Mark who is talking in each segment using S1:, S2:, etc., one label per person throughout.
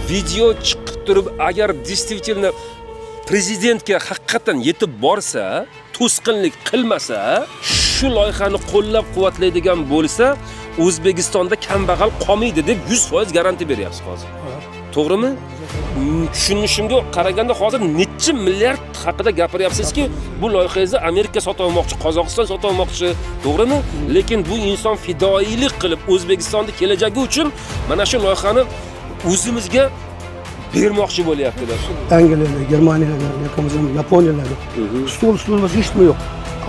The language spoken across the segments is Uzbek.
S1: video chiqib turib, agar действительно prezidentga haqiqatan yetib borsa, to'sqinlik qilmasa, shu loyihani qo'llab-quvvatlaydigan bo'lsa, O'zbekistonda kambag'al qolmaydi deb 100% garantiya beryapsiz hozir. To'g'rimi? Tushunishimga qaraganda hozir necha milliard haqida gapiryapsizki, bu loyihangizni Amerika sotib olmoqchi, Qozog'iston sotib olmoqchi, to'g'rimi? Lekin bu inson fidoyilik qilib O'zbekistonning kelajagi uchun mana shu loyihani o'zimizga bermoqchi bo'lyaptilar.
S2: Angliyalar, Germaniyalar, Yaponiyalar. Stol hech nima yo'q.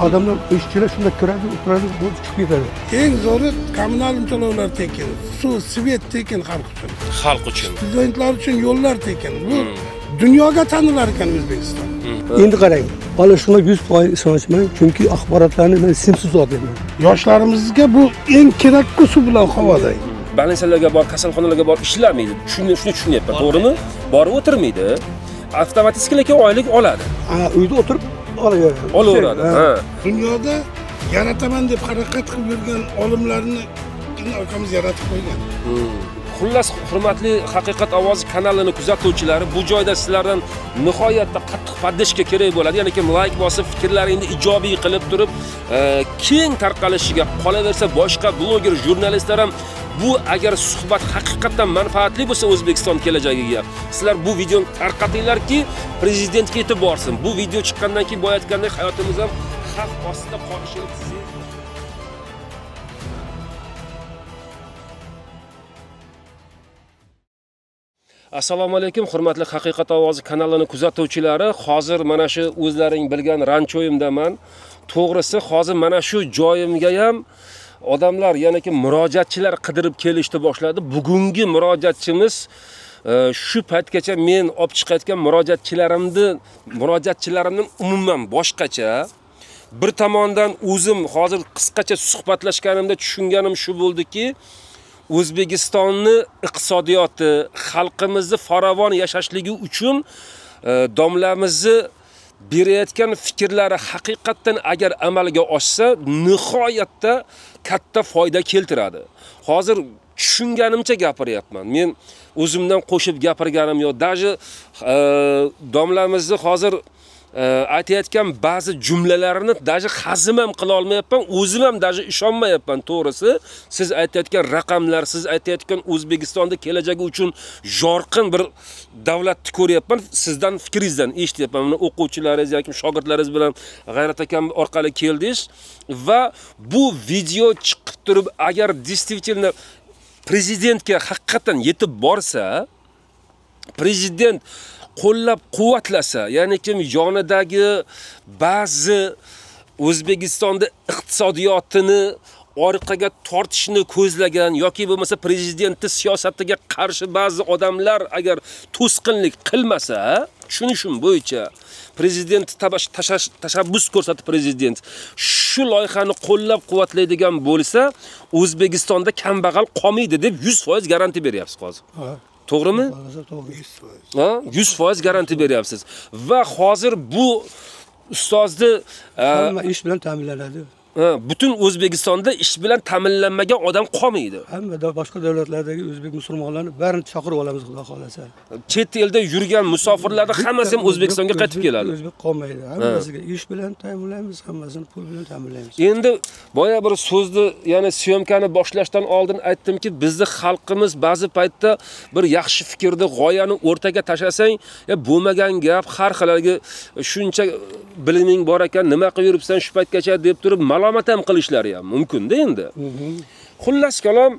S2: Odamlar ishchilar shunda kiradi, o'tiradi, bo'lib chiqib ketadi.
S3: Eng zo'ri kommunal to'lovlar tekin, suv, svet tekin xalq uchun.
S1: Xalq uchun.
S3: Studentlar uchun yo'llar tekin. Bu dunyoga tanilar ekan O'zbekiston.
S2: Endi qarang, mana shunga 100% ishonchman, chunki axborotlarni men simsiz olaman.
S3: Yoshlarimizga bu eng kerakli suv bilan havoda.
S1: Balansalarga bor, kasalxonalarga bor ishlamaydi. Shuni tushunyapman, to'g'rimi? Borib o'tirmaydi. Avtomatik lekin oylik oladi.
S2: Uyda o'tirib
S1: olaveradi.
S3: Dunyoda yarataman deb harakat qilib yurgan olimlarni akamiz yaratib qo'ygan.
S1: Xullas, hurmatli Haqiqat ovozi kanalini kuzatuvchilari, bu joyda sizlardan nihoyatda qattiq podдержка kerak bo'ladi. Ya'ni kim like bosib, fikrlaringni ijobiy qilib turib, keng tarqalishiga, qolaversa boshqa bloger, jurnalistlar ham bu agar suhbat haqiqatan manfaatli bo'lsa O'zbekiston kelajagiga, sizlar bu videoni tarqatinglarki, prezidentga yetib borsin. Bu video chiqqandan keyin bo'layotgandek hayotimiz ham xavf ostida qolishini Assalomu alaykum, hurmatli Haqiqat ovozi kanalini kuzatuvchilari. Hozir mana shu o'zlaring bilgan ranchoyimdaman. To'g'risi, hozir mana shu joyimga ham odamlar, ya'ni ki murojaatchilar qidirib kelishni boshladi. Bugungi murojaatchimiz shu paytgacha men olib chiqayotgan murojaatchilarimning umuman boshqacha. Bir tomondan o'zim hozir qisqacha suhbatlashganimda tushunganim shu bo'ldiki, O'zbekistonni iqtisodiyoti, xalqimizni farovon yashashligi uchun domlamizni berayotgan fikrlari haqiqatan agar amalga oshsa, nihoyatda katta foyda keltiradi. Hozir tushunganimcha gapiryapman. Men o'zimdan qo'shib gapirganim yo'q. Даже domlamizni hozir aytayotgan ba'zi jumlalarini даже hazm ham qila olmayapman, o'zim ham даже ishonmayapman to'g'risi. Siz aytayotgan raqamlar, siz aytayotgan O'zbekistonda kelajagi uchun yorqin bir davlatni ko'ryapman. Sizdan fikringizdan eshityapman. Mana o'quvchilaringiz yoki shogirdlaringiz bilan G'ayrat akam orqali keldingiz va bu video chiqib turib, agar действительно prezidentga haqiqatan yetib borsa, prezident qo'llab-quvvatlasa, ya'ni kim yonidagi ba'zi O'zbekistonda iqtisodiyotini orqaga tortishni ko'zlagan yoki bo'lmasa prezidentning siyosatiga qarshi ba'zi odamlar agar to'sqinlik qilmasa, tushunishim bo'yicha prezident tashabbus ko'rsatib, prezident shu loyihani qo'llab-quvvatlaydigan bo'lsa, O'zbekistonda kambag'al qolmaydi deb 100% garantiya beryapsiz hozir. To'g'rimi? 100% garantiya beryapsiz. Va hozir bu ustozni
S2: hamma ish bilan ta'minlanadi.
S1: Butun O'zbekistonda ish bilan ta'minlanmagan odam qolmaydi.
S2: Hamma boshqa davlatlardagi o'zbek musulmonlarni barini chaqirib olamiz, xudo xolasa.
S1: Chet elda yurgan musofirlarning hammasi ham O'zbekistonga qaytib keladi.
S2: O'zbek qolmaydi. Hammasiga ish bilan ta'minlaymiz, hammasini pul bilan ta'minlaymiz.
S1: Endi boya bir so'zni, ya'ni syomkani boshlashdan oldin aytdimki, bizning xalqimiz ba'zi paytda bir yaxshi fikrni, g'oyani o'rtaga tashlasang, bo'lmagan gap, har xillarga shuncha biliming bor ekan, nima qilib yuribsan shu paytgacha deb turib malomat ham qilishlari ham mumkin-da endi. Xullas kalom,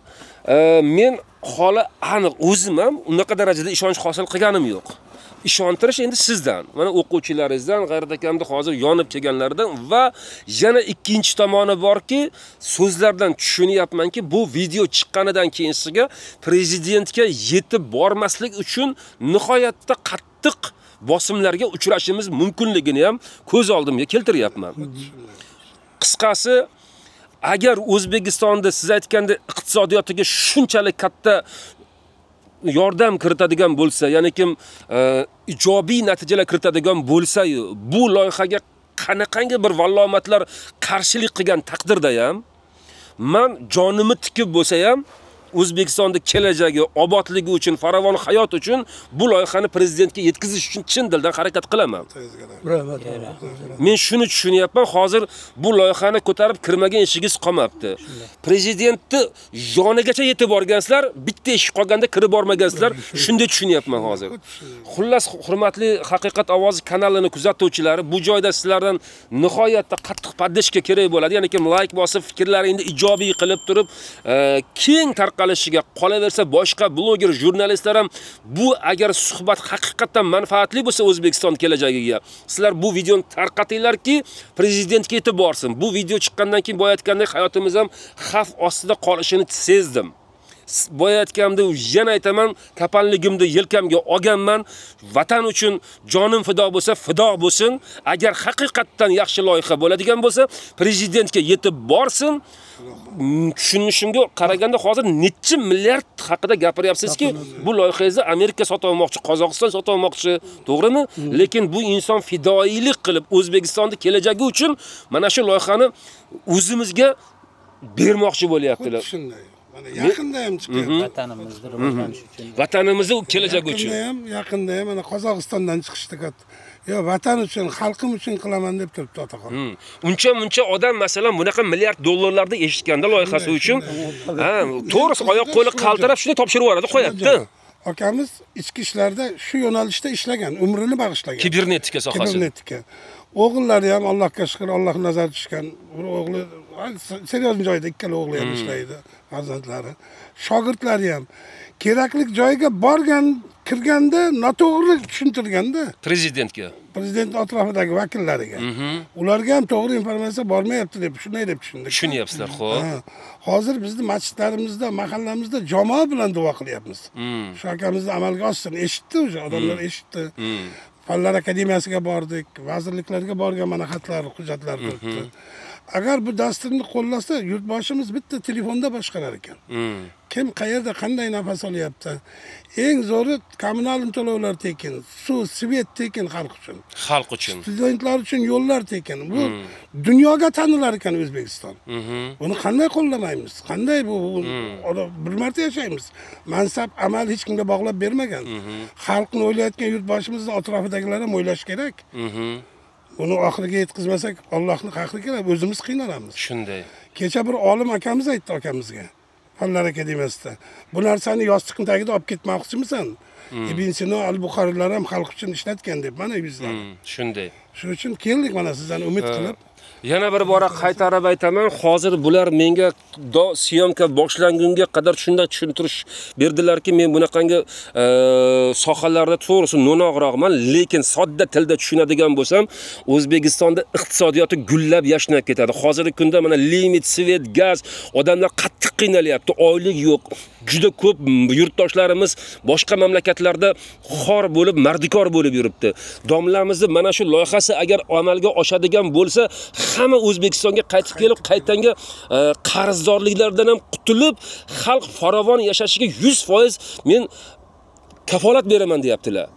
S1: men holi aniq o'zim ham unaqa darajada ishonch hosil qilganim yo'q. Ishontirish endi sizdan, mana o'quvchilaringizdan, G'ayrat akamda hozir yonib kelganlardan va yana ikkinchi tomoni borki, so'zlardan tushunyapmanki, bu video chiqqanidan keyinsiga prezidentga yetib bormaslik uchun nihoyatda qattiq bosimlarga uchrashimiz mumkinligini ham ko'z oldimga keltiryapman. Qisqasi, agar O'zbekistonda siz aytganda iqtisodiyotiga shunchalik katta yordam kiritadigan bo'lsa, ya'ni kim ijobiy natijalar kiritadigan bo'lsa-yu, bu loyihaga qanaqangi bir vallomatlar qarshilik qilgan taqdirda ham, men jonimni tikib bo'lsa ham O'zbekistonda kelajagi, obodligi uchun, farovon hayot uchun bu loyihani prezidentga yetkazish uchun chin dildan harakat qilaman.
S2: Rahmat.
S1: Men shuni tushunyapman, hozir bu loyihani ko'tarib kirmagan eshigingiz qolmabdi. Prezidentni yonigacha yetib borgansizlar, bitta eshik qolganda kirib bormagansizlar, shunday tushunyapman hozir. Xullas, hurmatli Haqiqat ovozi kanalini kuzatuvchilari, bu joyda sizlardan nihoyatda qattiq podдержка kerak bo'ladi. Ya'ni kim like bosib, fikrlaringni ijobiy qilib turib, keng tarqalishiga, qolaversa boshqa bloger, jurnalistlar ham bu agar suhbat haqiqatan manfaatli bo'lsa O'zbekiston kelajagiga, sizlar bu videoni tarqatinglarki, prezidentga yetib borsin. Bu video chiqqandan keyin bo'layotgandek hayotimiz ham xavf ostida qolishini sezdim. Bo'layotganimda yana aytaman, kapanligimni yelkamga olganman. Vatan uchun jonim fido bo'lsa, fido bo'lsin. Agar haqiqatan yaxshi loyiha bo'ladigan bo'lsa, prezidentga yetib borsin. Tushunishimga qaraganda hozir necha milliard haqida gapiryapsizki, bu loyihangizni Amerika sotmoqchi, Qozog'iston sotmoqchi, to'g'rimi? Lekin bu inson fidoilik qilib O'zbekistonning kelajagi uchun mana shu loyihani o'zimizga bermoqchi bo'lyaptilar.
S3: Shunday. Mana yaqinda ham chiqyapti.
S4: Vatanimizni rivojlanish uchun.
S1: Vatanimizni kelajagi uchun.
S3: Yaqinda ham mana Qozog'istondan chiqishdi kat. Yo, vatan uchun, xalqim uchun qilaman deb turibdi otaxon.
S1: Uncha odam masalan bunaqa milliard dollarlarda eshitganda loyihasi uchun, to'g'risi oyoq qo'li qaltirab shuni topshirib yuboradi, qo'yapti.
S3: Akamiz ichki ishlarda shu yo'nalishda ishlagan, umrini bag'ishlagan.
S1: Kibernetika sohasi.
S3: Kibernetika. O'g'illari ham Allohga shukr, Alloh nazar tushgan. O'g'li seriyoz joyda ikkala o'g'li ham ishlaydi, farzandlari. Shogirdlari ham kerakli joyga borgan, kirganda noto'g'ri tushuntirganda
S1: prezidentga,
S3: prezident atrofidagi vakillariga. Ularga ham to'g'ri informatsiya bormayapti deb shunday deb tushundik.
S1: Tushunyapsizlar, xo'p.
S3: Hozir bizning masjidlarimizda, mahallamizda jamoa bilan duo qilyapmiz. Shu akamizni amalga oshsin. Eshitdi o'sha odamlar, eshitdi. Fanlar akademiyasiga bordik, vazirliklarga borgan mana xatlar, hujjatlar turibdi. Agar bu dasturni qo'llasa, yurtboshimiz bitta telefonda boshqarar ekan. Kim qayerda qanday nafas olyapti? Eng zo'ri kommunal to'lovlar tekin, suv, svet tekin xalq uchun.
S1: Xalq uchun.
S3: Studentlar uchun yo'llar tekin. Bu dunyoga tanilar ekan O'zbekiston. Buni qanday qo'llamaymiz? Qanday bu bir marta yashaymiz. Mansab, amal hech kimga bog'lab bermagan. Xalqni o'ylayotgan yurtboshimizning atrofidagilar ham o'ylash kerak. Buni oxiriga yetkazmasak, Allohning qahri keladi, o'zimiz qiynalamiz.
S1: Shunday.
S3: Kecha bir olim akamiz aytdi akamizga, Fanlar akademiyasida. Bu narsani yostiqning tagida olib ketmoqchimisan? Ibn Sino, Al-Buxoriylar ham xalq uchun ishlatgan deb mana yuzlab.
S1: Shunday.
S3: Shuning uchun keldik mana sizdan umid qilib.
S1: Yana bir bora qaytarib aytaman, hozir bular menga syomka boshlangunga qadar shunday tushuntirish berdilarki, men bunaqangi sohalarda to'g'risi no'noqroqman, lekin sodda tilda tushunadigan bo'lsam, O'zbekistonda iqtisodiyoti gullab yashnab ketadi. Hozirgi kunda mana limit, svet, gaz, odamlar qattiq qiynalyapti, oylik yo'q. Juda ko'p yurtdoshlarimiz boshqa mamlakatlarda xor bo'lib, mardikor bo'lib yuribdi. Domlamizni mana shu loyihasi agar amalga oshadigan bo'lsa, hamma O'zbekistonga qaytib kelib, qaytanga qarzdorliklardan ham qutulib, xalq farovon yashashiga 100% men kafolat beraman deyaptilar.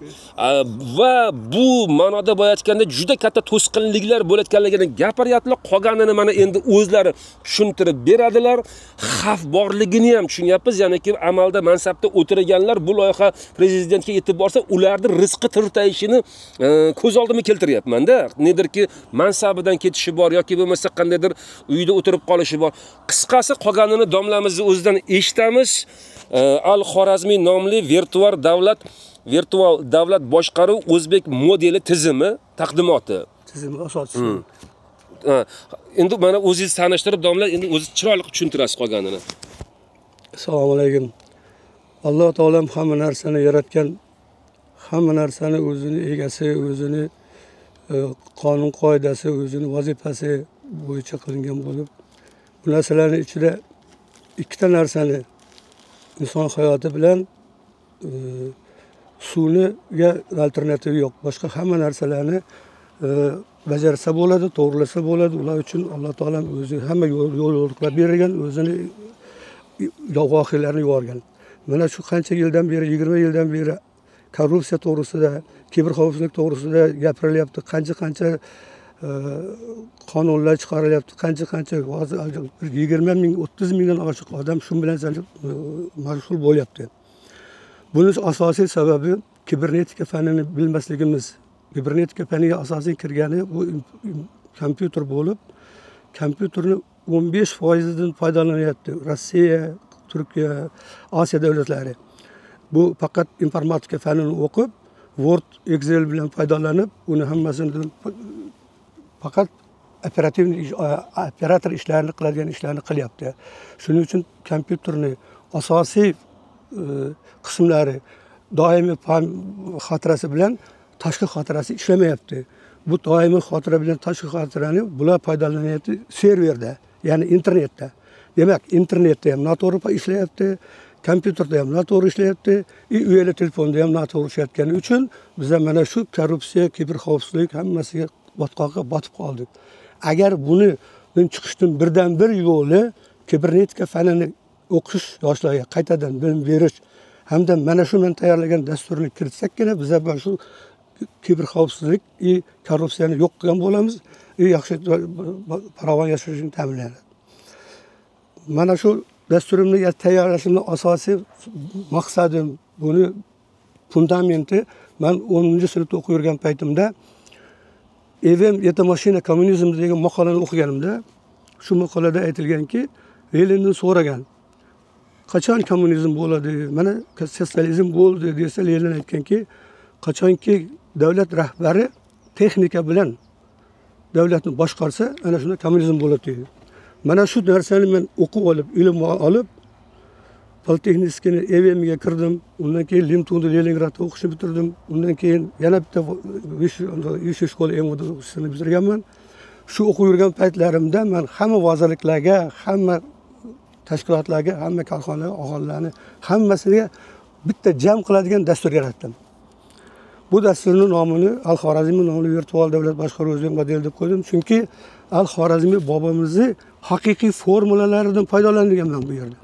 S1: Va bu ma'noda bo'layotganda juda katta to'sqinliklar bo'layotganligini gapiryaptilar. Qolganini mana endi o'zlari tushuntirib beradilar. Xavf borligini ham tushunyapmiz. Ya'niki amalda mansabda o'tirganlar bu loyiha prezidentga yetib borsa, ularning rizqi tirtayishini ko'z oldimga keltiryapman-da. Nedirki mansabidan ketishi bor yoki bo'lmasa qandaydir uyda o'tirib qolishi bor. Qisqasi qolganini domlamizni o'zidan eshitamiz. Al-Xorazmiy nomli virtual davlat boshqaruv o'zbek modeli tizimi taqdimoti.
S2: Tizimi asosi.
S1: Endi mana o'zingiz tanishtirib, domla endi o'zi chiroyli tushuntirasiz qolganini.
S2: Assalomu alaykum. Alloh taolam hamma narsani yaratgan, hamma narsani o'zini egasi, o'zini qonun qoidasi, o'zini vazifasi bo'yicha qilingan bo'lib, bu narsalarning ichida ikkita narsani inson hayoti bilan suvniga alternativi yo'q. Boshqa hamma narsalarni bajarsa bo'ladi, to'g'rilasa bo'ladi. Ular uchun Alloh taolam o'zi hamma yo'llar bergan, o'zini voqealarni yuborgan. Mana shu qancha yildan beri, 20 yildan beri korrupsiya to'g'risida, kiberxavfsizlik to'g'risida gapirilyapti. Qancha qonunlar chiqarilyapti. Qancha hozir 20 ming, 30 mingdan oshiq odam shu bilan mashg'ul bo'lyapti. Buning asosiy sababi kibernetika fanini bilmasligimiz. Kibernetika faniga asosiy kirgani bu kompyuter bo'lib, kompyuterni 15% dan foydalanyapti. Rossiya, Turkiya, Osiyo davlatlari. Bu faqat informatika fanini o'qib, Word, Excel bilan foydalanib, uni hammasini faqat operator ishlarini qiladigan ishlarni qilyapti. Shuning uchun kompyuterni asosiy qismlari doimiy xotirasi bilan tashqi xotirasi ishlamayapti. Bu doimiy xotira bilan tashqi xotirani bular foydalanyapti serverda, ya'ni internetda. Demak, internetda ham noto'g'ri ishlayapti, kompyuterda ham noto'g'ri ishlayapti, uyali telefonda ham noto'g'ri ishlayotgani uchun biz mana shu korrupsiya, kiberxavfsizlik hammasiga botqoqqa botib qoldik. Agar buni chiqishdan birdan bir yo'li kibernetika fanini o'qish yoshlarga qaytadan bilim berish hamda mana shu men tayyorlagan dasturni kiritsakgina biz ham shu kiberxavfsizlik va korrupsiyani yo'q qilgan bo'lamiz, yaxshi farovon yashashni ta'minlaydi. Mana shu dasturimni tayyorlashimning asosiy maqsadim, buni fundamenti, men 10-sinfda o'qib yurgan paytimda Evem Yetamashina kommunizm degan maqolani o'qiganimda, shu maqolada aytilganki, Lenindan so'ragan, qachon kommunizm bo'ladi? Mana sotsializm bo'ldi desa, Lenin aytganki, qachonki davlat rahbari texnika bilan davlatni boshqarsa, ana shunda kommunizm bo'ladi deydi. Mana shu narsani men o'qib olib, ilm olib, Politexnikani Evemga kirdim. Undan keyin Limtunda Leningradda o'qishni bitirdim. Undan keyin yana bitta Yusha shkola o'qishni bitirganman. Shu o'qib yurgan paytlarimda men hamma vazirliklarga, hamma tashkilotlarga, hamma korxonalarga, aholilarni hammasiga bitta jam qiladigan dastur yaratdim. Bu dasturning nomini Al-Xorazmiy nomli virtual davlat boshqaruvi modeli deb qo'ydim. Chunki Al-Xorazmiy bobomizning haqiqiy formulalaridan foydalanganman bu yerda.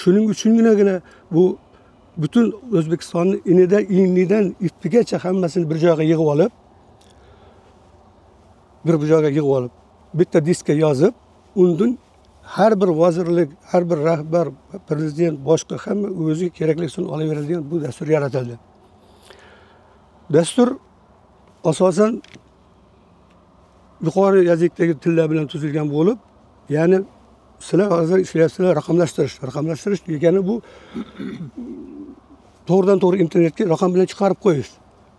S2: Shuning uchungina bu butun O'zbekistonni inidan ipigacha hammasini bir joyga yig'ib olib, bitta diskka yozib, undan har bir vazirlik, har bir rahbar, prezident, boshqa hamma o'ziga keraklisini olaveradigan bu dastur yaratildi. Dastur asosan yuqori yazikdagi tillar bilan tuzilgan bo'lib, ya'ni sizlar hozir ishlayapsizlar raqamlashtirish degani bu to'g'ridan-to'g'ri internetga raqam bilan chiqarib qo'yish.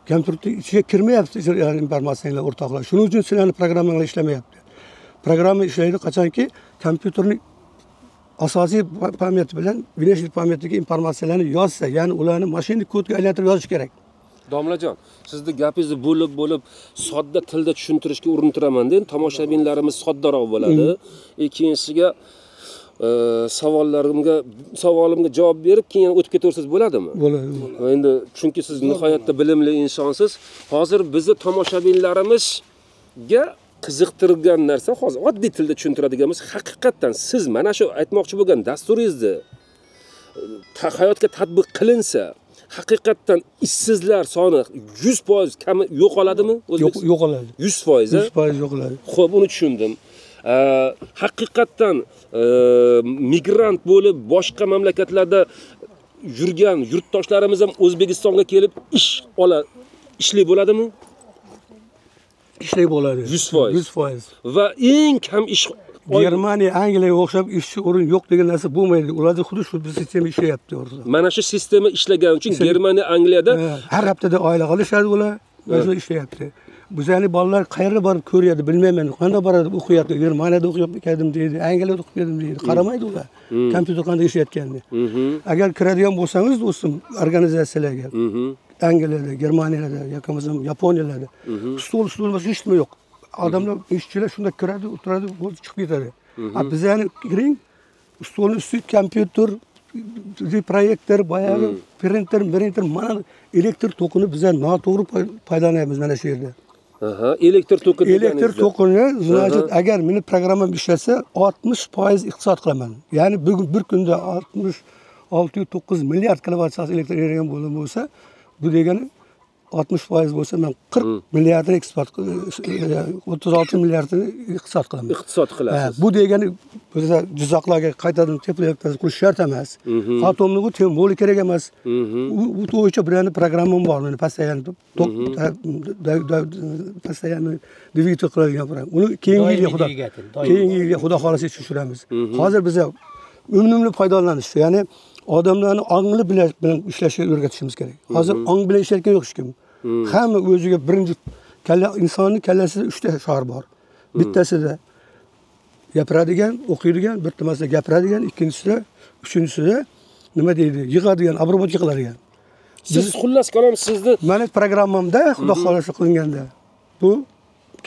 S2: Kompyuter ichiga kirmayapti informatsiyalar o'rtoqlar. Shuning uchun sizlarning programmalar ishlamayapti. Programma ishlaydi qachonki kompyuterning asosiy pamyati bilan внешний pamyatiga informatsiyalarni yozsa, ya'ni ularni mashinalik kodga aylantirib yozish kerak.
S1: Domlajon, sizni gapingizni bo'lib sodda tilda tushuntirishga urinib turaman-da. Tomoshabinlarimiz soddaroq bo'ladi. Ikkinchisiga savolimga javob berib, keyin o'tib ketaversangiz bo'ladimi?
S2: Bo'ladi.
S1: Endi chunki siz nihoyatda bilimli insonsiz. Hozir bizni tomoshabinlarimizga qiziqtirgan narsa, hozir oddiy tilda tushuntiradiganimiz, haqiqatan siz mana shu aytmoqchi bo'lgan dasturingizni hayotga tatbiq qilinsa, haqiqatan ishsizlar soni 100% kami yo'qoladimi?
S2: Yo'qoladi. 100% yo'qoladi.
S1: Xo'p, uni tushundim. Haqiqatan migrant bo'lib boshqa mamlakatlarda yurgan yurtdoshlarimiz ham O'zbekistonga kelib ishli bo'ladimi?
S2: Ishli bo'ladi.
S1: 100%. Va eng kam ish
S2: Germaniya, Angliyaga o'xshab ishchi o'rin yo'q degan narsa bo'lmaydi. Ularda xuddi shu sistema ishlayapti o'rtada.
S1: Mana shu sistema ishlagani uchun Germaniya, Angliyada
S2: har haftada oila qilishadi ular, o'zi ishlayapti. Bizning bolalar qayerga borib ko'ryapti, bilmayman. Qanday boradi, o'qiyapti. Germaniyada o'qib edim deydi, Angliyada o'qib edim deydi. Qaramaydi ular. Kompyuter qanday ishlayotganini. Agar kiradigan bo'lsangiz, do'stim, organizatsiyalarga, Angliyada, Germaniyada, yoki bo'lmasam Yaponiyada stol hech nima yo'q. Odamlar, ishchilar shunda kiradi, o'tiradi, chiqib ketadi. Bizani kiring, stolning ustiga kompyuter, proyektor, boyagi printer, mana elektr tokini biz noto'g'ri foydalanyapmiz mana shu yerda.
S1: Elektr toki deganingiz.
S2: Elektr tokini, значит, agar meni programmam ishlasa, 60% iqtisod qilaman. Ya'ni bugun bir kunda 66-9 milliard kilovat soat elektr energiya bo'lsa, bu degani 60% bo'lsa, men 40 milliardni eksport 36 milliardni iqtisod qilaman.
S1: Iqtisod qilasiz.
S2: Bu degani o'zi Jizzaxlarga qaytadan teplayotgan qurish shart emas. Atomni tem bo'li kerak emas. U bo'yicha birani programmam bor, meni постоянно dvigatel qiladigan program. Uni keyingi yilga Xudo xolasa tushiramiz. Hozir biz unumli foydalanish, ya'ni odamlarni ongli bilan ishlashga o'rgatishimiz kerak. Hozir ong bilan ishlayotgan yo'q hech kim. Hamma o'ziga birinchi insonning kallasida 3 ta shar bor. Bittasida gapiradigan, o'qiydigan, bittasida gapiradigan, ikkinchisida, uchinchisida nima deydi? Yig'adigan, abrobotga qiladigan.
S1: Siz xullas kalom sizni
S2: meni programmamda Xudo xolasa qilinganda bu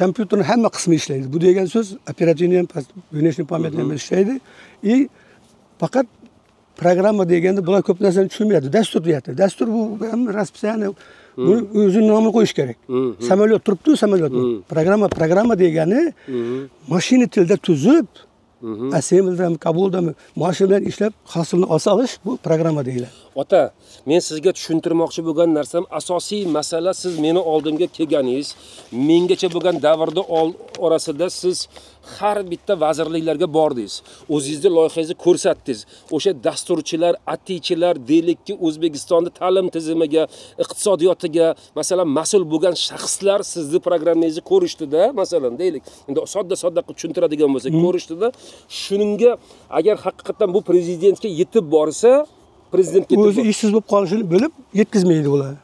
S2: kompyuterning hamma qismi ishlaydi. Bu degan so'z operativniy ham, внешний память ham ishlaydi. Faqat programma deganda bular ko'p narsani tushunmaydi. Dastur deyapti. Dastur bu расписание, buni o'zining nomini qo'yish kerak. Samolyot turibdi, samolyot. Programma degani mashina tilida tuzib, assembledami, kabuldami, mashina bilan ishlab hosilni olish bu programma deyiladi.
S1: Ota, men sizga tushuntirmoqchi bo'lgan narsam asosiy masala siz meni oldimga kelganingiz, mengacha bo'lgan davrda orasida siz har bitta vazirliklarga bordingiz. O'zingizning loyihangizni ko'rsatdingiz. O'sha dasturchilar, ATchilar deylikki O'zbekistonda ta'lim tizimiga, iqtisodiyotiga, masalan, mas'ul bo'lgan shaxslar sizning programmangizni ko'rishdida, masalan, deylik. Endi sodda tushuntiradigan bo'lsak, ko'rishdida, shuningga agar haqiqatan bu prezidentga yetib borsa, prezidentga
S2: o'zi ishsiz bo'lib qolishini bilib yetkazmaydi ular.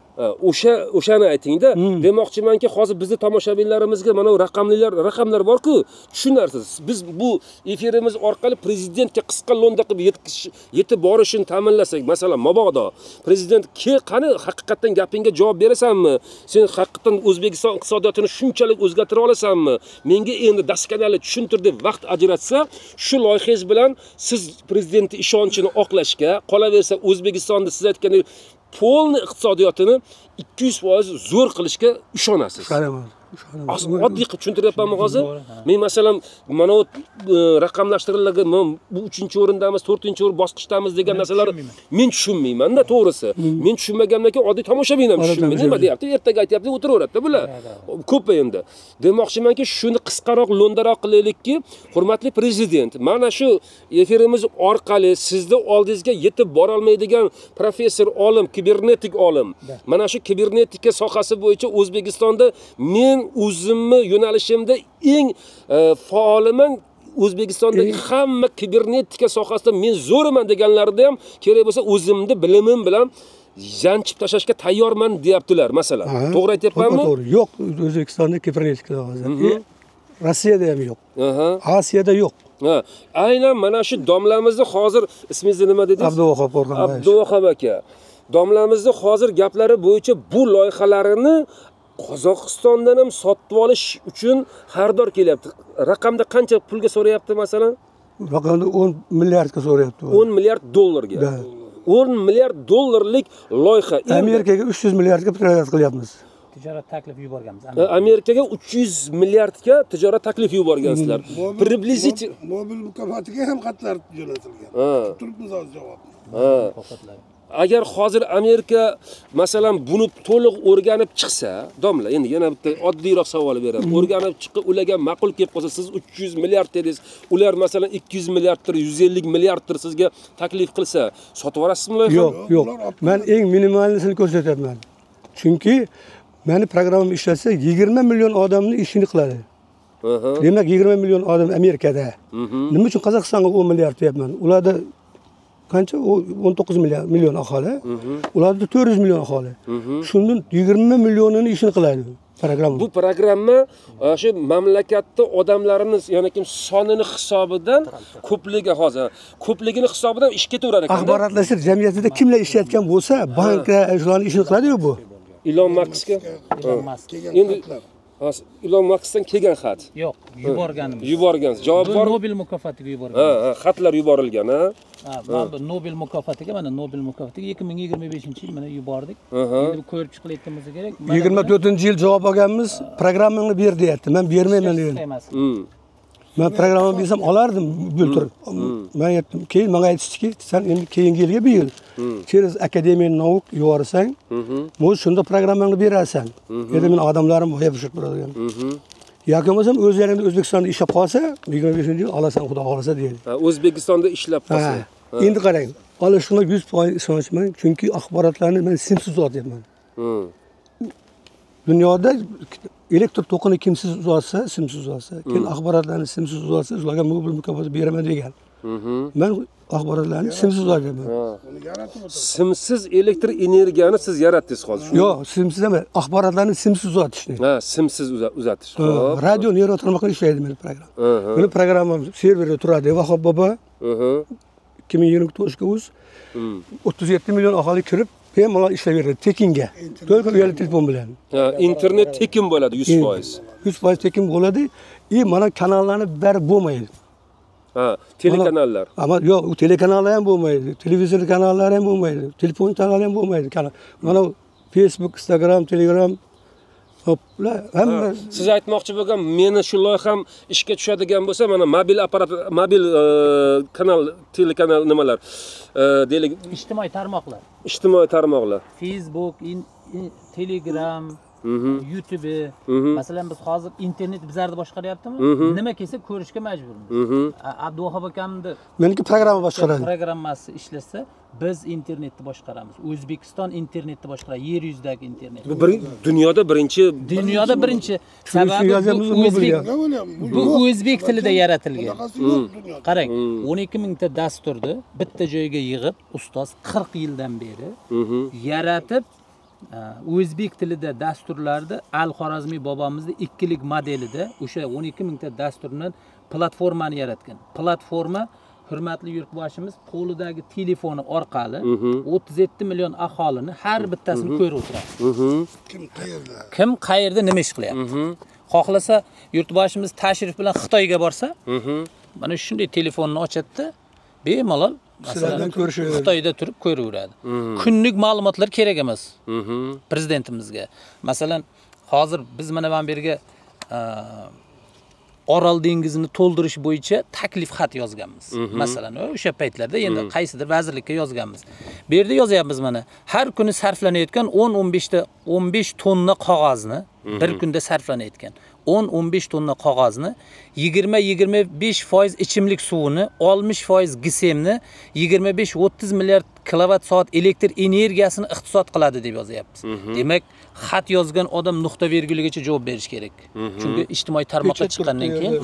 S1: O'shani aytingda. Demoqchimanki, hozir bizning tomoshabinlarimizga mana raqamlar bor-ku, tushunarsiz. Biz bu efirimiz orqali prezidentga qisqa lo'nda qilib yetib borishini ta'minlasak, masalan, mabodo prezident qani haqiqatan gapingga javob berasanmi? Sen haqiqatan O'zbekiston iqtisodiyotini shunchalik o'zgartira olasanmi? Menga endi daskanali tushuntir deb vaqt ajratsa, shu loyihangiz bilan siz prezidentning ishonchini oqlashga, qolaversa O'zbekistonda siz aytgandek polni iqtisodiyotini 200% zo'r qilishga ishonasiz. Oddiy qilib tushuntiryapmanmi hozir? Men masalan, mana raqamlashtirilgan bu 3-o'rindamiz, 4-o'rin bosqichdamiz degan narsalar men tushunmayman-da, to'g'risi. Men tushunmagandan keyin oddiy tomoshabin ham tushunmaydi. Nima deyapti? Ertaga aytyapti, o'tiraveradi bular. Ko'p endi. Demoqchimanki, shuni qisqaroq, lo'ndaroq qilaylikki, hurmatli prezident, mana shu efirimiz orqali sizni oldingizga yetib bora olmaydigan professor olim, kibernetik olim, mana shu kibernetika sohasi bo'yicha O'zbekistonda men o'zimni yo'nalishimda eng faoliman. O'zbekistondagi hamma kibernetika sohasida men zo'raman deganlarda ham kerak bo'lsa o'zimni bilimim bilan yanchib tashlashga tayyorman deyaptilar, masalan. To'g'ri aytyapmanmi?
S2: To'g'ri. Yo'q, O'zbekistonda kibernetika sohasida. Rossiyada ham yo'q. Osiyada yo'q.
S1: Aynan mana shu domlamizni hozir ismingizni nima dedingiz? Abduvahab aka. Domlamizni hozir gaplari bo'yicha bu loyihalarini Qozog'istondan ham sotib olish uchun xaridor kelyapti. Raqamda qancha pulga so'rayapti masalan?
S2: Raqamda 10 milliardga so'rayapti.
S1: 10 milliard dollarga. 10 milliard dollarlik loyiha.
S2: Amerikaga 300 milliardga projekt qilyapmiz.
S4: Tijorat taklif yuborganmiz.
S1: Amerikaga 300 milliardga tijorat taklif yuborgansizlar. Приблизительно
S3: mobil mukofotiga ham xatlar jo'natilgan. Turibmiz hozir javobni.
S4: Mukofotlar.
S1: Agar hozir Amerika masalan buni to'liq o'rganib chiqsa, domla, endi yana bitta oddiyroq savol beraman. O'rganib chiqib ularga ma'qul kelib qolsa, siz 300 milliard dedingiz, ular masalan 200 milliarddir, 150 milliarddir sizga taklif qilsa, sotib olasizmi loyihani?
S2: Yo'q. Men eng minimalnisini ko'rsatyapman. Chunki meni programmam ishlatsa 20 million odamning ishini qiladi. Demak 20 million odam Amerikada. Nima uchun Qozog'istonga 10 milliard deyapman? Ularda qancha? 19 million aholi. Ularda 400 million aholi. Shundan 20 millionini ishini qiladi programma.
S1: Bu programma shu mamlakatda odamlarning, ya'ni kim sonini hisobidan ko'pligini hisobidan ish ketaverar ekan.
S2: Axborotlashtirish jamiyatida kimlar ishlayotgan bo'lsa, banklar shularning ishini qiladi-ku bu.
S1: Ilon Maskga. Endi Ilon Maskdan kelgan xat.
S4: Yo'q, yuborganimiz.
S1: Yuborgansiz. Javob bor.
S4: Nobel mukofotiga yuborganmiz.
S1: Xatlar yuborilgan,
S4: Nobel mukofotiga, mana Nobel mukofotiga 2025-yil mana yubordik. Endi ko'rib chiqilayotgan bo'lsa kerak.
S2: 24-yil javob olganmiz, programmani ber deyapti. Men bermayman dedim. Men programma bilsam olardim bultur. Men aytdim, keyin menga aytishdiki, sen endi keyingi yilga bir yil через Akademiya nauk yuborsang, bu shunda programmangni berasan. Endi men odamlarim boyab o'shib turadigan. Yoki bo'lmasam o'zlaringda O'zbekistonda ishlab qolsa, 25-yil olasan, xudo xolasa deydi.
S1: O'zbekistonda ishlab qolsa.
S2: Endi qarang, ana shunga 100% ishonchman, chunki axborotlarni men simsiz uzatyapman. Dunyoda elektr to'qini kimsiz uzatsa, simsiz uzatsa, keyin axborotlarni simsiz uzatsa, ularga Nobel mukofoti beraman degan. Men axborotlarni simsiz uzatyapman.
S1: Simsiz elektr energiyani siz yaratdingiz hozir.
S2: Yo'q, simsiz emas, axborotlarni simsiz uzatishni.
S1: Ha, simsiz uzatish.
S2: Radio neyro tarmoqda ishlaydi meni program. Meni programmam serverda turadi. Vahob bobo 2024-ga 37 million aholi kirib, bemalol ishlayveradi tekinga. Только uyali telefon bilan.
S1: Internet tekin bo'ladi 100%.
S2: 100% tekin bo'ladi. Mana kanallarni bari bo'lmaydi.
S1: Ha, telekanallar.
S2: Ama yo'q, u telekanallar ham bo'lmaydi, televizor kanallari ham bo'lmaydi, telefon kanallari ham bo'lmaydi. Mana Facebook, Instagram, Telegram hopla hamma.
S1: Siz aytmoqchi bo'lgan, meni shu loyiham ishga tushadigan bo'lsa, mana mobil apparat, mobil kanal, telekanal nimalar, deylik,
S4: ijtimoiy tarmoqlar.
S1: Ijtimoiy tarmoqlar.
S4: Facebook, Telegram, YouTube. Masalan, biz hozir internet bizlarni boshqaryaptimi? Nima kelsa ko'rishga majburmiz. Abduvahab akamni
S2: meniki programma boshqaradi.
S4: Programmasi ishlasa, biz internetni boshqaramiz. O'zbekiston internetni boshqaradi, yer yuzidagi internet.
S1: Bu dunyoda birinchi.
S4: Dunyoda birinchi. Sababi bu o'zbek tilida yaratilgan. Qarang, 12 mingta dasturni bitta joyga yig'ib, ustoz 40 yildan beri yaratib, o'zbek tilida dasturlarda Al-Xorazmiy bobomizning ikkilik modelida o'sha 12 mingta dasturning platformani yaratgan. Platforma hurmatli yurtboshimiz qo'lidagi telefoni orqali 37 million aholini har bittasini ko'rib o'tiradi. Kim qayerda nima ish qilyapti? Xohlasa yurtboshimiz tashrif bilan Xitoyga borsa, mana shunday telefonni ochadi, bemalol masalan Xitoyda turib ko'raveradi. Kunlik ma'lumotlar kerak emas prezidentimizga. Masalan, hozir biz mana bu yerga Orol dengizini to'ldirish bo'yicha taklif xat yozganmiz. Masalan, o'sha paytlarda endi qaysidir vazirlikka yozganmiz. Bu yerda yozyapmiz mana, har kuni sarflanayotgan 10-15 tonna qog'ozni bir kunda sarflanayotgan. 10-15 tonna qog'ozni, 20-25% ichimlik suvini, 60% gisemni, 25-30 milliard kilovat soat elektr energiyasini iqtisod qiladi deb yozyapmiz. Demak, xat yozgan odam nuqta virguligacha javob berish kerak. Chunki ijtimoiy tarmoqqa chiqqandan keyin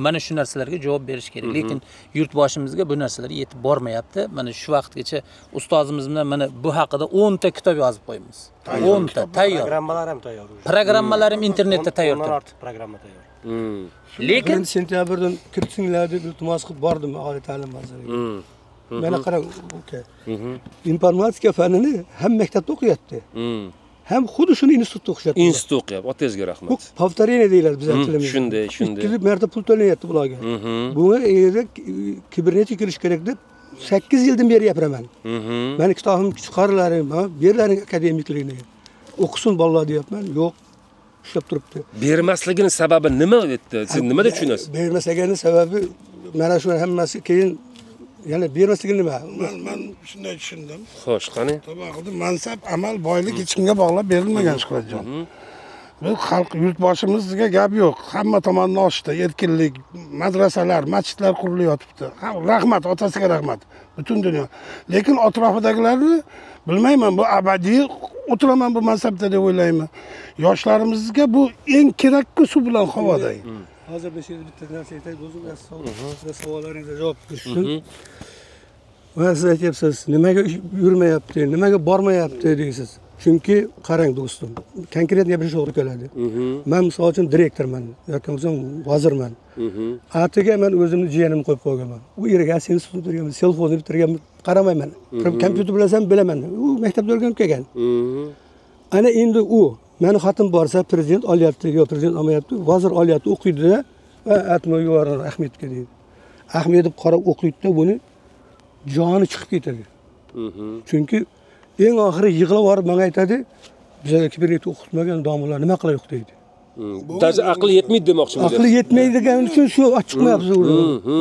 S4: mana shu narsalarga javob berish kerak. Lekin yurtboshimizga bu narsalar yetib bormayapti. Mana shu vaqtgacha ustozimiz bilan mana bu haqida 10 ta kitob yozib qo'yamiz. 10 ta tayyor.
S5: Programmalar ham tayyor.
S4: Programmalar ham internetda tayyor.
S5: Ortiq programma tayyor.
S4: Lekin
S2: sentyabrdan kiritinglar deb iltimos qilib bordim oliy ta'lim vaziriga. Mana qarang, informatika fanini ham maktabda o'qiyapti. Ham xuddi shuni institutda o'qishyapti.
S1: Institut o'qiyapti. Otangizga rahmat.
S2: Повторение deyiladi bizlar tilimizda.
S1: Shunday.
S2: 200 marta pul to'lanyapti bularga. Bunga kibernetik kirish kerak deb 8 yildan beri gapiraman. Meni kitobim chiqarilaring, berlaring akademikligini. O'qisin bolalar deyapman. Yo'q, ishlab turibdi.
S1: Bermasligining sababi nima edi? Siz nimada tushunasiz?
S2: Bermasligining sababi mana shu hammasi keyin yana bermasligi nima?
S3: Men shunday tushundim.
S1: Xo'sh, qani?
S3: To'g'ri, mansab, amal, boylik hech kimga bog'lab berilmagan Shuhratjon. Bu xalq yurtboshimizga gap yo'q. Hamma tomondan oshdi, erkinlik, madrasalar, masjidlar qurilyotibdi. Rahmat, otasiga rahmat. Butun dunyo. Lekin atrofidagilarni bilmayman, bu abadiy o'tiraman bu mansabda deb o'ylayman. Yoshlarimizga bu eng kerakli suv bilan havoday.
S2: Hozir bitta narsa aytay, o'zim savollaringizga javob berishim. Va siz aytyapsiz, nimaga yurmayapti, nimaga bormayapti deysiz. Chunki qarang do'stim, konkret gapirish to'g'ri keladi. Men misol uchun direktorman yoki bo'lsam vazirman. Atiga men o'zimni jiyanimni qo'yib qo'yganman. U yerga institutni bitirganman, selfonni bitirganman, qaramayman. Kompyuter bilasan bilaman. U maktabda o'rganib kelgan. Ana endi u meni xatim borsa prezident olyapti, yo prezident olmayapti, vazir olyapti, o'qiydi-da, va atma yuborar Ahmedga deydi. Ahmedov qarab o'qiydi-da, buni joni chiqib ketadi. Chunki eng oxiri yig'lab borib menga aytadi, bizga kibernetik o'qitmagan domlalar nima qilaylik deydi.
S1: Даже aqli yetmaydi demoqchimiz.
S2: Aqli yetmaydigan uchun shu chiqmayapsiz ular.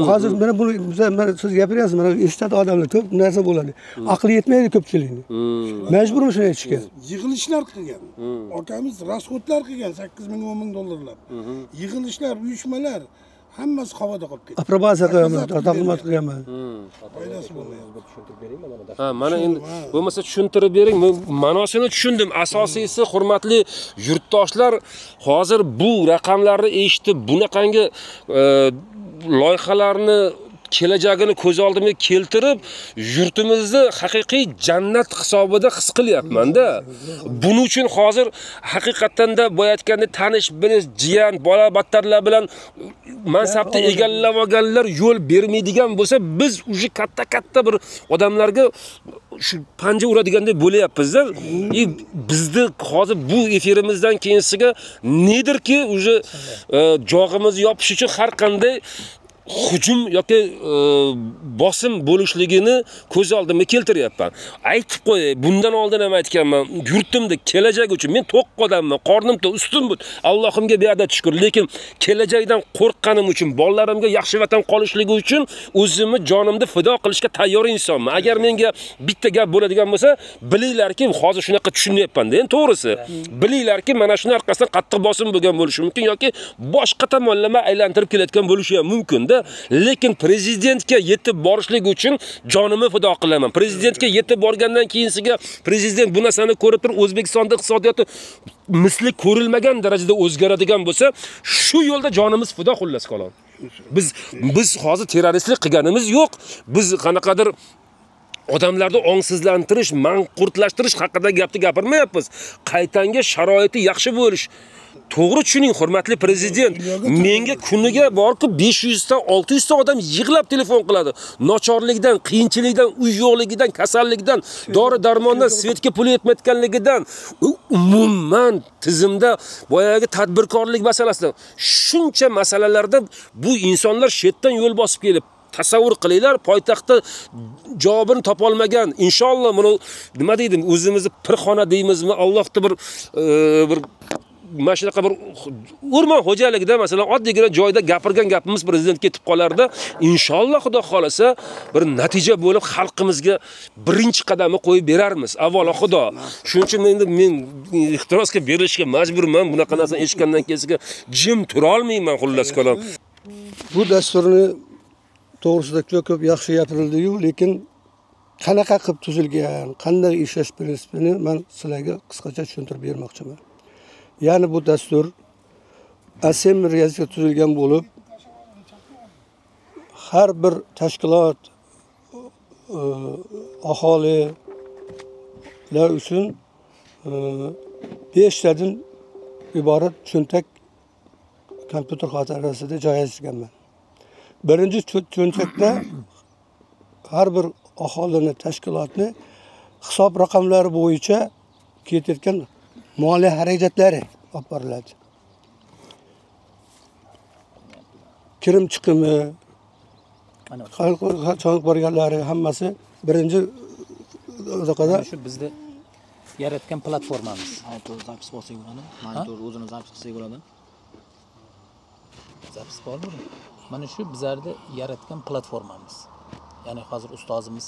S2: Hozir mana buni mana siz gapiryapsiz, mana eshitadi odamlar ko'p narsa bo'ladi. Aqli yetmaydi ko'pchilikni. Majburmi shuni aytishga?
S3: Yig'ilishlar qilgan. Akamiz rasxodlar qilgan 8 ming 10 ming dollarlab. Yig'ilishlar, uyushmalar hammasi havoda qolib ketdi.
S2: Aprobatsiya qilaman, taqdimot qilaman.
S3: Foydasi bo'lmayapti.
S1: Ha, mana endi bo'lmasa tushuntirib bering. Ma'nosini tushundim. Asosiysi, hurmatli yurtdoshlar, hozir bu raqamlarni eshitib, bunaqangi loyihalarni kelajagini ko'z oldimga keltirib, yurtimizni haqiqiy jannat hisobida his qilyapman-da. Buning uchun hozir haqiqatdan-da boyatganda tanish, bilish, jiyan, bola battarlar bilan mansabni egallab olganlar yo'l bermaydigan bo'lsa, biz uje katta bir odamlarga shu panja uradigandek bo'layapmiz-da. Bizni hozir bu efirimizdan keyinsiga nedirki uje jog'imizni yopish uchun har qanday hujum yoki bosim bo'lishligini ko'z oldimga keltiryapman. Aytib qo'yay, bundan oldin ham aytganman, yurtimda kelajak uchun men to'q odamman, qornim to'q, ustim bu. Allohimga beadad shukr, lekin kelajakdan qo'rqqanim uchun, bolalarimga yaxshi vatan qolishligi uchun o'zimni jonimni fido qilishga tayyor insonman. Agar menga bitta gap bo'ladigan bo'lsa, bilinglarki, hozir shunaqa tushunyapman-da. Endi to'g'risi, bilinglarki, mana shuni orqasidan qattiq bosim bo'lgan bo'lishi mumkin yoki boshqa tomonlama aylantirib kelayotgan bo'lishi ham mumkin. Lekin prezidentga yetib borishlik uchun jonimni fido qilaman. Prezidentga yetib borgandan keyinsiga prezident bu narsani ko'rib turib, O'zbekistonda iqtisodiyoti misli ko'rilmagan darajada o'zgaradigan bo'lsa, shu yo'lda jonimiz fido xullas qoladi. Biz hozir terroristlik qilganimiz yo'q. Biz qanaqadir odamlarni ongsizlantirish, manqurtlashtirish haqida gapni gapirmayapmiz. Qaytanga sharoiti yaxshi bo'lish. To'g'ri tushuning, hurmatli prezident. Menga kuniga borku 500 dan 600 ta odam yig'lab telefon qiladi. Nochorlikdan, qiyinchilikdan, uy yo'qligidan, kasallikdan, dori-darmondan, svetga pul yetmayotganligidan, umuman tizimda boyagi tadbirkorlik masalasidan, shuncha masalalarda bu insonlar shetdan yo'l bosib kelib tasavvur qilinglar, poytaxtda javobini topa olmagan, inshaalloh buni nima deydim, o'zimizni pirxona deymizmi, Allohda bir mana shunaqa bir o'rmon xo'jaligida masalan oddiygina joyda gapirgan gapimiz prezident ketib qolardi. Inshaalloh Xudo xolasa bir natija bo'lib xalqimizga birinchi qadamni qo'yib berarmiz. Avvalo Xudo. Shuning uchun endi men ixtirosga berilishga majburman. Bunaqa narsa eshitgandan keyin jim tura olmayman xullas kalom.
S2: Bu dasturni to'g'risida ko'p yaxshi gapirildi-yu, lekin qanaqa qilib tuzilgan, qanday ishlash prinsipini men sizlarga qisqacha tushuntirib bermoqchiman. Ya'ni bu dastur ASEM rejasiga tuzilgan bo'lib, har bir tashkilot aholilar uchun 5 tadan iborat cho'ntak kompyuter xotirasida joylashtirganman. Birinchi cho'ntakda har bir aholini, tashkilotni hisob raqamlari bo'yicha ketayotgan moliya xarajatlari olib boriladi. Kirim chiqimi, qancha borganlari hammasi birinchi o'zaqada
S4: shu bizda yaratgan platformamiz.
S5: Monitor zapis bo'lsa bo'ladi. Monitor o'zini zapis qilsa bo'ladi.
S4: Zapis bormi? Mana shu bizlarda yaratgan platformamiz. Ya'ni hozir ustozimiz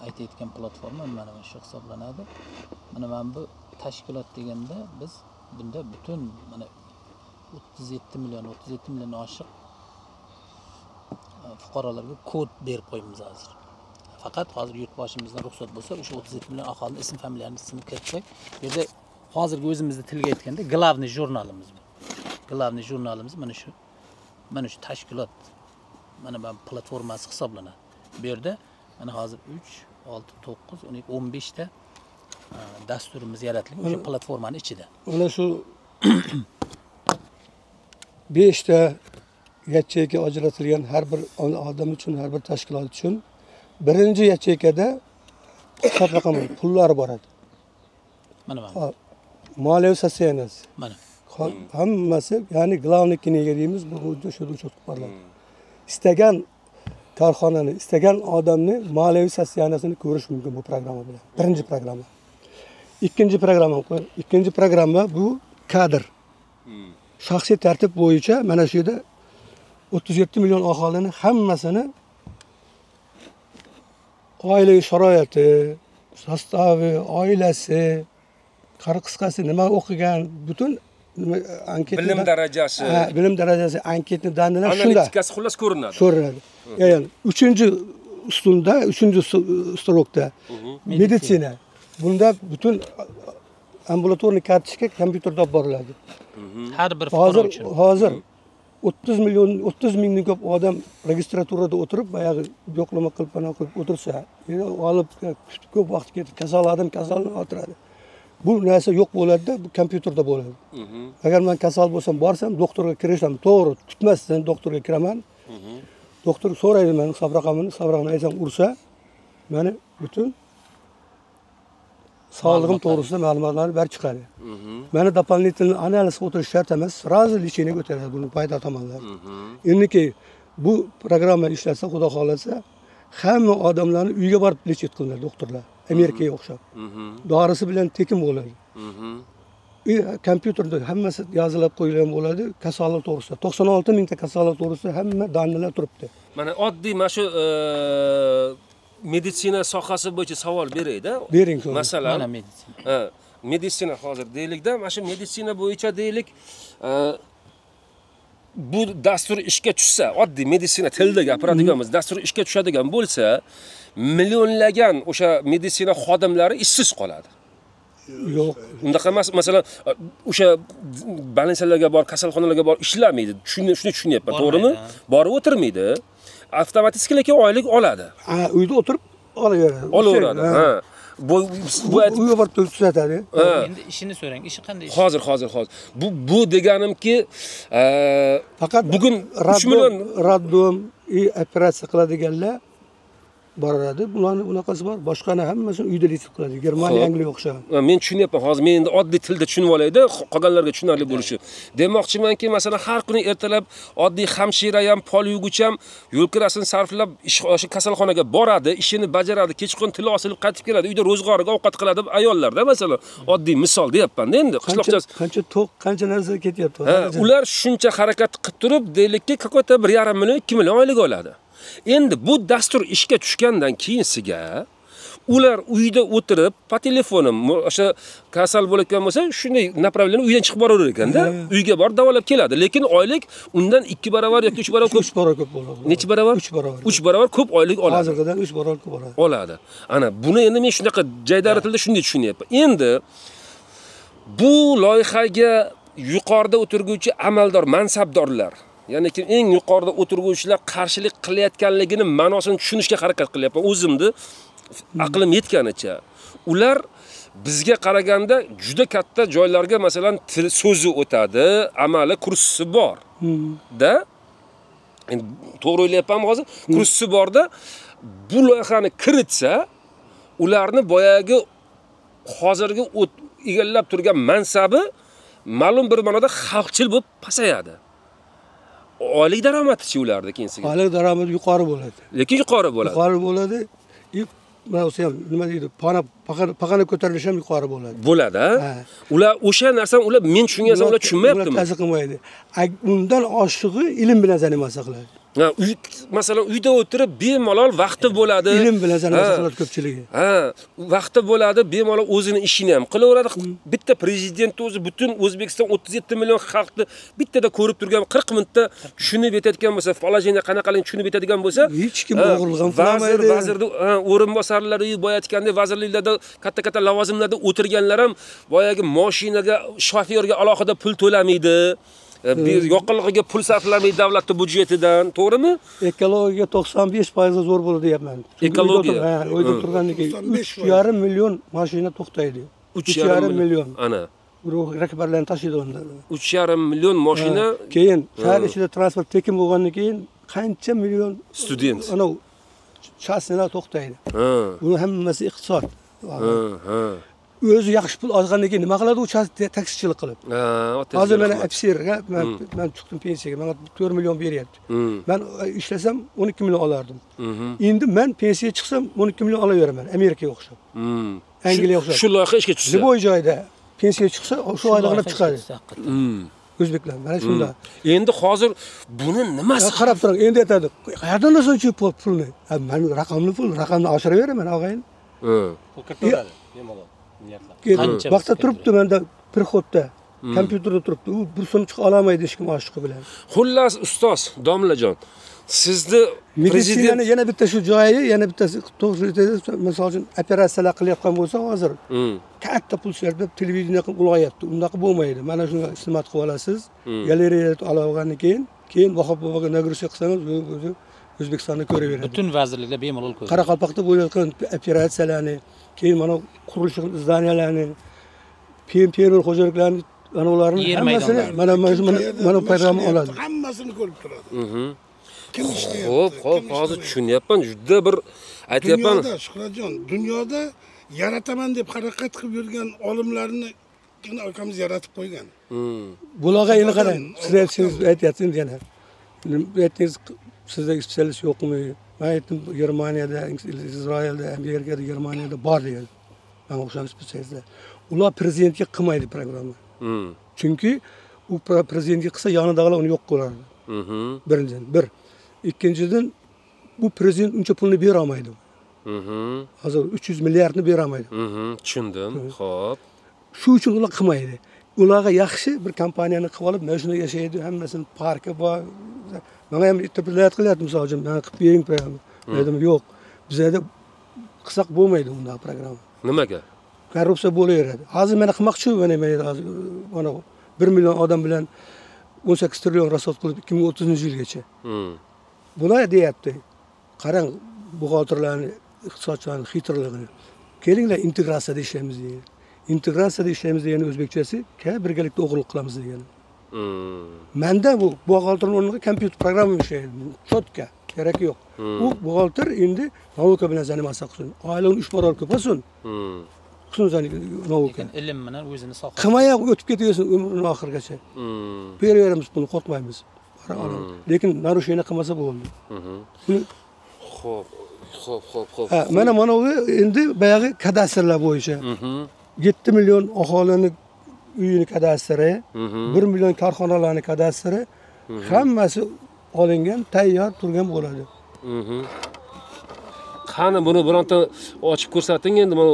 S4: aytayotgan platforma mana shu hisoblanadi. Mana bu tashkilot deganda biz bunda butun mana 37 million oshiq fuqarolarga kod berib qo'yamiz hozir. Faqat hozir yurtboshimizdan ruxsat bo'lsa, o'sha 37 million aholining ism familiyasini kiritsak, bu yerda hozirgi o'zimizda tilga aytganda glavniy jurnalimiz bu. Glavniy jurnalimiz mana shu tashkilot mana bu platformasi hisoblanadi. Bu yerda mana hozir 3, 6, 9, 12, 15 ta dasturimiz yaratilgan o'sha platformani ichida.
S2: Mana shu 5 ta yacheyka ajratilgan har bir odam uchun, har bir tashkilot uchun birinchi yacheykada hisob raqami, pullar boradi.
S4: Mana
S2: moliyaviy sotsiyanasi.
S4: Mana
S2: hammasi, ya'ni glavniy kiniga deymiz, bu shuni o'chib qo'yiladi. Istagan korxonani, istagan odamni moliyaviy sotsiyanasini ko'rish mumkin bu programma bilan. Birinchi programma. Ikkinchi programma bu kadr. Shaxsiy tartib bo'yicha mana shu yerda 37 million aholini hammasini oilaviy sharoiti, sostavi, oilasi, qisqasi nima o'qigan, butun anketa
S1: bilim darajasi,
S2: bilim darajasi, anketni dandilar shunda.
S1: Analitikasi xullas ko'rinadi.
S2: Ko'rinadi. Ya'ni 3-ustunda, 3-strokda meditsina. Bunda butun ambulatorniy kartochka kompyuterda olib boriladi.
S4: Har bir fuqaro uchun.
S2: Hozir 30 mingdan ko'p odam registraturada o'tirib, bayog'i yo'qlama qilib, pana qilib o'tirsa, olib ko'p vaqt ketib, kasalni o'tiradi. Bu narsa yo'q bo'ladi-da, bu kompyuterda bo'ladi. Agar men kasal bo'lsam, borsam, doktorga kirishim, to'g'ri, tutmasdan doktorga kiraman. Doktor so'raydi meni hisob raqamini aytsam ursa, meni butun sog'lig'im to'g'risida ma'lumotlarni berib chiqadi. Meni дополнительный analiz o'tirish shart emas, sразу lecheniya ko'taradi buni paydo tomonlar. Endiki bu programma ishlatsa, xudo xolasa, hamma odamlarni uyga borib lechet qilinadi doktorlar. Amerikaga o'xshab. Dorisi bilan tekin bo'ladi. Kompyuterda hammasi yozilib qo'yilgan bo'ladi, kasallik to'g'risida. 96 mingta kasallik to'g'risida hamma donilar turibdi.
S1: Mana oddiy mana shu meditsina sohasi bo'yicha savol berayda.
S2: Bering.
S1: Masalan,
S4: mana meditsina.
S1: Meditsina hozir deylikda, mana shu meditsina bo'yicha deylik, bu dastur ishga tushsa, oddiy meditsina tilida gapiradiganmiz, dastur ishga tushadigan bo'lsa, millionlagan o'sha meditsina xodimlari ishsiz qoladi.
S2: Yo'q.
S1: Undaqa emas, masalan, o'sha больницаlarga bor, kasalxonalarga bor ishlamaydi. Shuni tushunyapman, to'g'rimi? Borib o'tirmaydi. Avtomatik lekin oylik oladi.
S2: Uyda o'tirib olaveradi.
S1: Olaveradi. Ha. Bu
S2: uyga borib tuzatadi.
S4: Endi ishini so'rang. Ishi qanday ish?
S1: Hozir. Bu deganimki,
S2: faqat
S1: bugun 3 million
S2: raddom operatsiya qiladiganlar boradi. Bularning unaqasi bor. Boshqani hammasini uyda lechit qiladi. Germaniya, Angliya o'xshagan.
S1: Men tushunyapman. Hozir men endi oddiy tilda tushunib olayda, qolganlarga tushunarli bo'lishi. Demoqchimanki, masalan, har kuni ertalab oddiy hamshira ham, pol yuguvchi ham yo'l kirasini sarflab o'sha kasalxonaga boradi, ishini bajaradi, kechqurun tili osilib qaytib keladi, uyda ro'zg'origa ovqat qiladi ayollarda, masalan, oddiy misol deyapman-da endi. Qishloqchas
S2: qancha to'q, qancha narsa ketyapti.
S1: Ular shuncha harakat qilib turib, deylikki, какой-то 1,5 million, 2 million oylik oladi. Endi bu dastur ishga tushgandan keyinsiga ular uyda o'tirib, po telefonim o'sha kasal bo'layotgan bo'lsa, shunday направление uydan chiqib boraverar ekanda, uyga borib davolab keladi. Lekin oylik undan 2 barobar yoki 3 barobar ko'p.
S2: 3 barobar ko'p bo'ladi.
S1: Necha barobar?
S2: 3 barobar.
S1: 3 barobar ko'p oylik oladi.
S2: Hozirgidan 3 barobar ko'p
S1: oladi. Ana buni endi men shunaqa jaydari tilda shunday tushunyapman. Endi bu loyihaga yuqorida o'tirguvchi amaldor, mansabdorlar, ya'ni ki eng yuqorida o'tirguvchilar qarshilik qilayotganligini ma'nosini tushunishga harakat qilyapman. O'zimni aqlim yetganicha. Ular bizga qaraganda juda katta joylarga masalan til so'zi o'tadi, amali kursisi bor. Da? Endi to'g'ri o'ylayapmanmi hozir? Kursisi borda bu loyihani kiritsa, ularni boyagi hozirgi egallab turgan mansabi ma'lum bir ma'noda xalqchil bo'lib pasayadi. Oylik daromadi-chi ularda keyinsiga?
S2: Oylik daromadi yuqori bo'ladi.
S1: Lekin yuqori bo'ladi.
S2: Yuqori bo'ladi. Mana o'sha ham nima deydi? Pag'ana ko'tarilishi ham yuqori bo'ladi.
S1: Bo'ladi, ha? Ular o'sha narsani ular men tushungansam ular tushunmayaptimi?
S2: Ular ta'sir qilmaydi. Undan oshig'i ilm bilan zanimatsiya qiladi.
S1: Masalan, uyda o'tirib bemalol vaqti bo'ladi.
S2: Ilm bilan zanimatsiya qiladi ko'pchiligi.
S1: Vaqti bo'ladi, bemalol o'zini ishini ham qilaveradi. Bitta prezident o'zi butun O'zbekiston 37 million xalqni bittada ko'rib turgan 40 minutda tushunib yetadigan bo'lsa, falajina qanaqaligini tushunib yetadigan bo'lsa,
S2: hech kim o'g'irlig'ini qilmaydi.
S1: Vazirda o'rinbosarlar uyi boyatganda, vazirliklarda katta-katta lavozimlarda o'tirganlar ham boyagi mashinaga, shofyorga alohida pul to'lamaydi. Yoqilg'iga pul sarflamaydi davlat budjetidan, to'g'rimi?
S2: Ekologiyaga 95% zo'r bo'ladi deyapman.
S1: Ekologiya.
S2: O'yda turgandan keyin 3,5 million mashina to'xtaydi. 3,5 million.
S1: Ana.
S2: Rahbarlarni tashiydi unda.
S1: 3,5 million mashina.
S2: Keyin shahar ichida transport tekin bo'lgandan keyin qancha million
S1: student.
S2: Ana chasnalar to'xtaydi. Buni hammasi iqtisod. O'zi yaxshi pul olgandan keyin nima qiladi u taksichilik qilib? Hozir mana ofitserga men chiqdim pensiyaga, menga 4 million beryapti. Men ishlasam 12 million olardim. Endi men pensiyaga chiqsam 12 million olaveraman, Amerikaga o'xshab. Angliyaga o'xshab.
S1: Shu loyiha ishga tushsa.
S2: Nima joyda pensiyaga chiqsa, shu oylig'ini chiqadi. o'zbeklar. Mana shunda.
S1: Endi hozir buni nimasi
S2: qarab turing, endi aytadi. Qayerdan olasan pulni? Men raqamni oshiraverman, og'ayin.
S6: Pul kiraveradi, bemalol. Niyatlar.
S2: Vaqtda turibdi menda prihodda. Kompyuterda turibdi. U bir so'm chiqa olmaydi hech kim oshiqi bilan.
S1: Xullas ustoz Domlajon, sizni
S2: prezident yana bitta shu joyi, yana bittasi to'g'ri, misol uchun operatsiyalar qilayotgan bo'lsa hozir katta pul sarflab televideniya qilib ulg'ayapti. Unaqa bo'lmaydi. Mana shunga xizmat qilib olasiz. Galereya olgandan keyin Vahoboboga nagruziya qilsangiz o'zi O'zbekistonni ko'raveradi.
S4: Butun vazirliklar bemalol ko'radi.
S2: Qoraqalpoqda bo'layotgan operatsiyalarni, keyin mana qurilish zdaniyalarni, fermer xo'jaliklarini ana ularni hammasini mana programma oladi.
S3: Hammasini ko'rib turadi. Kim ishlayapti?
S1: Xo'p, hozir tushunyapman. Juda bir aytyapman.
S3: Dunyoda Shuhratjon, dunyoda yarataman deb harakat qilib yurgan olimlarni akamiz yaratib qo'ygan.
S2: Bularga endi qarang, siz aytyapsiz yana. Aytingiz, sizda spetsialist yo'qmi? Men aytdim, Germaniyada, Isroilda, Amerikada, Germaniyada bor degan. Menga o'xshagan spetsialistlar. Ular prezidentga qilmaydi programma. Chunki u prezidentga qilsa yonidagilar uni yo'q qiladi. Birinchidan, bir. Ikkinchidan, bu prezident uncha pulni bera olmaydi. Hozir 300 milliardni bera olmaydi.
S1: Tushundim. Xo'p.
S2: Shu uchun ular qilmaydi. Ularga yaxshi bir kompaniyani qilib olib, mana shunda yashaydi, hammasini parki bor. Menga ham interpretasiya qilyapti, misol uchun, men qilib bering programma. Dedim, yo'q. Bizda qilsak bo'lmaydi bunday programma.
S1: Nimaga?
S2: Korrupsiya bo'laveradi. Hozir meni qilmoqchi, mana 1 million odam bilan 18 trillion rasod qilib 2030-yilgacha. Bular deyapti. Qarang, buxgalterlarni, iqtisodchilarni xitrligini. Kelinglar integratsiyada ishlaymiz deydi. Integratsiyada ishlaymiz degani o'zbekchasi, birgalikda o'g'irlik qilamiz degani. Menda bu buxgalterning o'rniga kompyuter programma ishlaydi. Chotka, kerak yo'q. U buxgalter endi nauka bilan zanimatsa qilsin. Oilaning 3 barobar ko'paysin. Xususan nauka.
S4: Ilm bilan o'zini soha.
S2: Qilmaya o'tib ketaversin umrining oxirigacha. Beraveramiz buni, qo'rqmaymiz. Lekin narushiyni qilmasa bo'ldi.
S1: Xo'p.
S2: Mana bu endi bayog'i kadastrlar bo'yicha 7 million aholini uyini kadastri, 1 million korxonalarning kadastri hammasi olingan, tayyor turgan bo'ladi.
S1: Qani buni bironta ochib ko'rsating endi, mana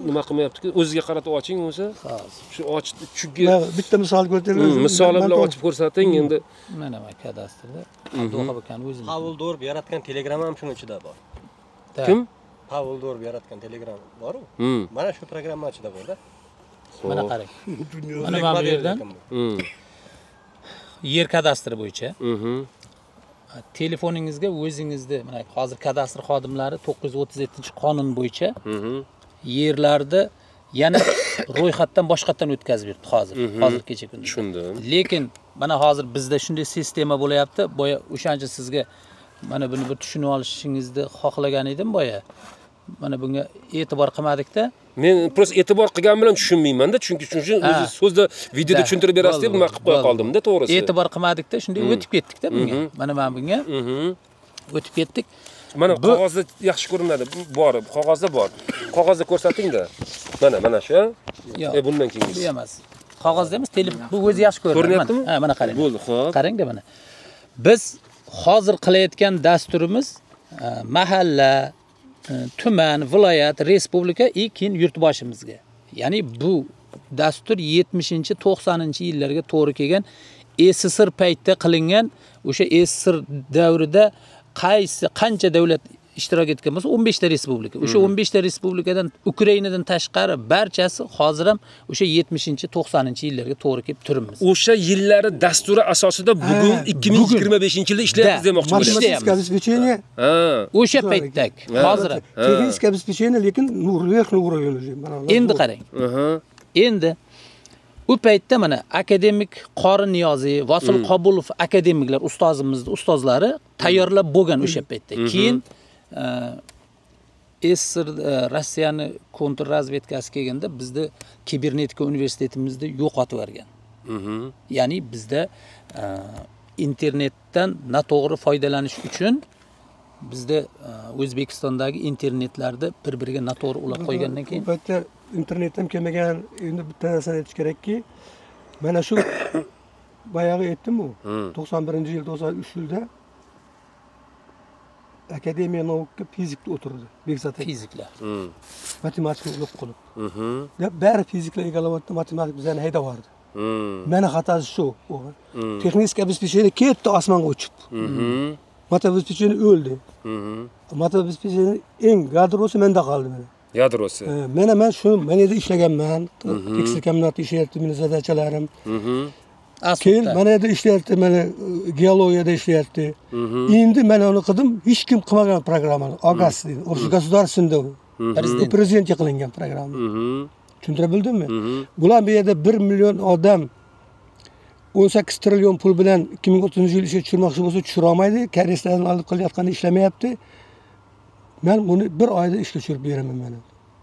S1: nima qilmayapti-ku, o'ziga qaratib oching o'zi. Shu ochib chunki
S2: bitta misol keltiramiz.
S1: Misol bilan ochib ko'rsating endi.
S4: Mana kadastrda Abdulla Bakan o'zi.
S6: Pavel Dorb yaratgan Telegram ham shuning ichida bor.
S1: Kim?
S6: Pavel Dorb yaratgan Telegram bor-ku. Mana shu programma ichida bor-da.
S4: Mana qarang. Mana bu yerdan yer kadastri bo'yicha. Telefoningizga o'zingizni, mana hozir kadastr xodimlari 937-qonun bo'yicha yerlarda yana ro'yxatdan boshqatdan o'tkazib yuribdi hozirgacha kunda.
S1: Tushundim.
S4: Lekin mana hozir bizda shunday sistema bo'layapti. Boya o'shancha sizga mana buni bir tushunib olishingizni xohlagan edim boya. Mana bunga e'tibor qilmadik-da.
S1: Men prosta e'tibor qilgan bilan tushunmayman-da, chunki o'zi so'zda videoda tushuntirib berasiz deb nima qilib qo'ya qoldim-da, to'g'risi.
S4: E'tibor qilmadik-da, shunday o'tib ketdik-da bunga. Mana bunga o'tib ketdik.
S1: Mana qog'ozda yaxshi ko'rinadi. Bor, qog'ozda bor. Qog'ozda ko'rsating-da. Mana shu. Bundan keyin.
S4: Bu emas. Qog'ozda emas, telefon. Bu o'zi yaxshi ko'rinadi. Ha, mana qarang.
S1: Bo'ldi, xo'p.
S4: Qarang-da mana. Biz hozir qilayotgan dasturimiz mahalla, tuman, viloyat, respublika keyin yurtboshimizga. Ya'ni bu dastur 70-90-yillarga to'g'ri kelgan SSR paytda qilingan, o'sha SSR davrida qancha davlat ishtirok etgan bo'lsa 15 ta respublika. O'sha 15 ta respublikadan Ukrainadan tashqari barchasi hozir ham o'sha 70-90-yillarga to'g'ri kelib turibmiz.
S1: O'sha yillari dasturi asosida bugun 2025-yilda ishlayapmiz demoqchi
S2: bo'lyapmiz.
S4: O'sha paytdagi hozir
S2: texnik обеспечение, lekin верхний уровень.
S4: Endi qarang. Endi u paytda mana akademik Qorin Niyoziy, Vosil Qobulov akademiklar ustozlari tayyorlab bo'lgan o'sha paytda. Keyin SSR Rossiyani kontrrazvedkasi kelganda bizda kibernetika universitetimizda yo'qotib yuborgan. Ya'ni bizda internetdan noto'g'ri foydalanish uchun bizda O'zbekistondagi internetlarda bir-biriga noto'g'ri ulab qo'ygandan keyin
S2: internet ham kelmagan. Endi bitta narsani aytish kerakki, mana shu bayog'i aytdim-ku. 91-yil, 93-yilda Akademiya naukka fizikda o'tirdi. Bekzat
S4: Fiziklar.
S2: matematikani yo'q qilib. Bari fiziklar egallayapti, matematik bizani haydavardi. Meni xatosi shu. Texnik обеспечение ketdi osmonga uchib. Mata обеспечение o'ldi. Mata обеспечение eng gadrosi menda qoldi mana.
S1: Yadrosi.
S2: Men shu yerda ishlaganman. Tekstil kombinatida ishlayapti meni zadachalarim. Keyin mana yerda ishlayapti, mana geologiyada ishlayapti. Endi men uni qildim, hech kim qilmagan programmani. Ogas deydi. O'sha государственный prezidentga qilingan programma. Tushuntirib bildimmi? Bular bu yerda 1 million odam 18 trillion pul bilan 2030-yil ishga tushirmoqchi bo'lsa tushira olmaydi. Koreyslardan olib qilayotganda ishlamayapti. Men buni 1 oyda ishga tushirib beraman mana.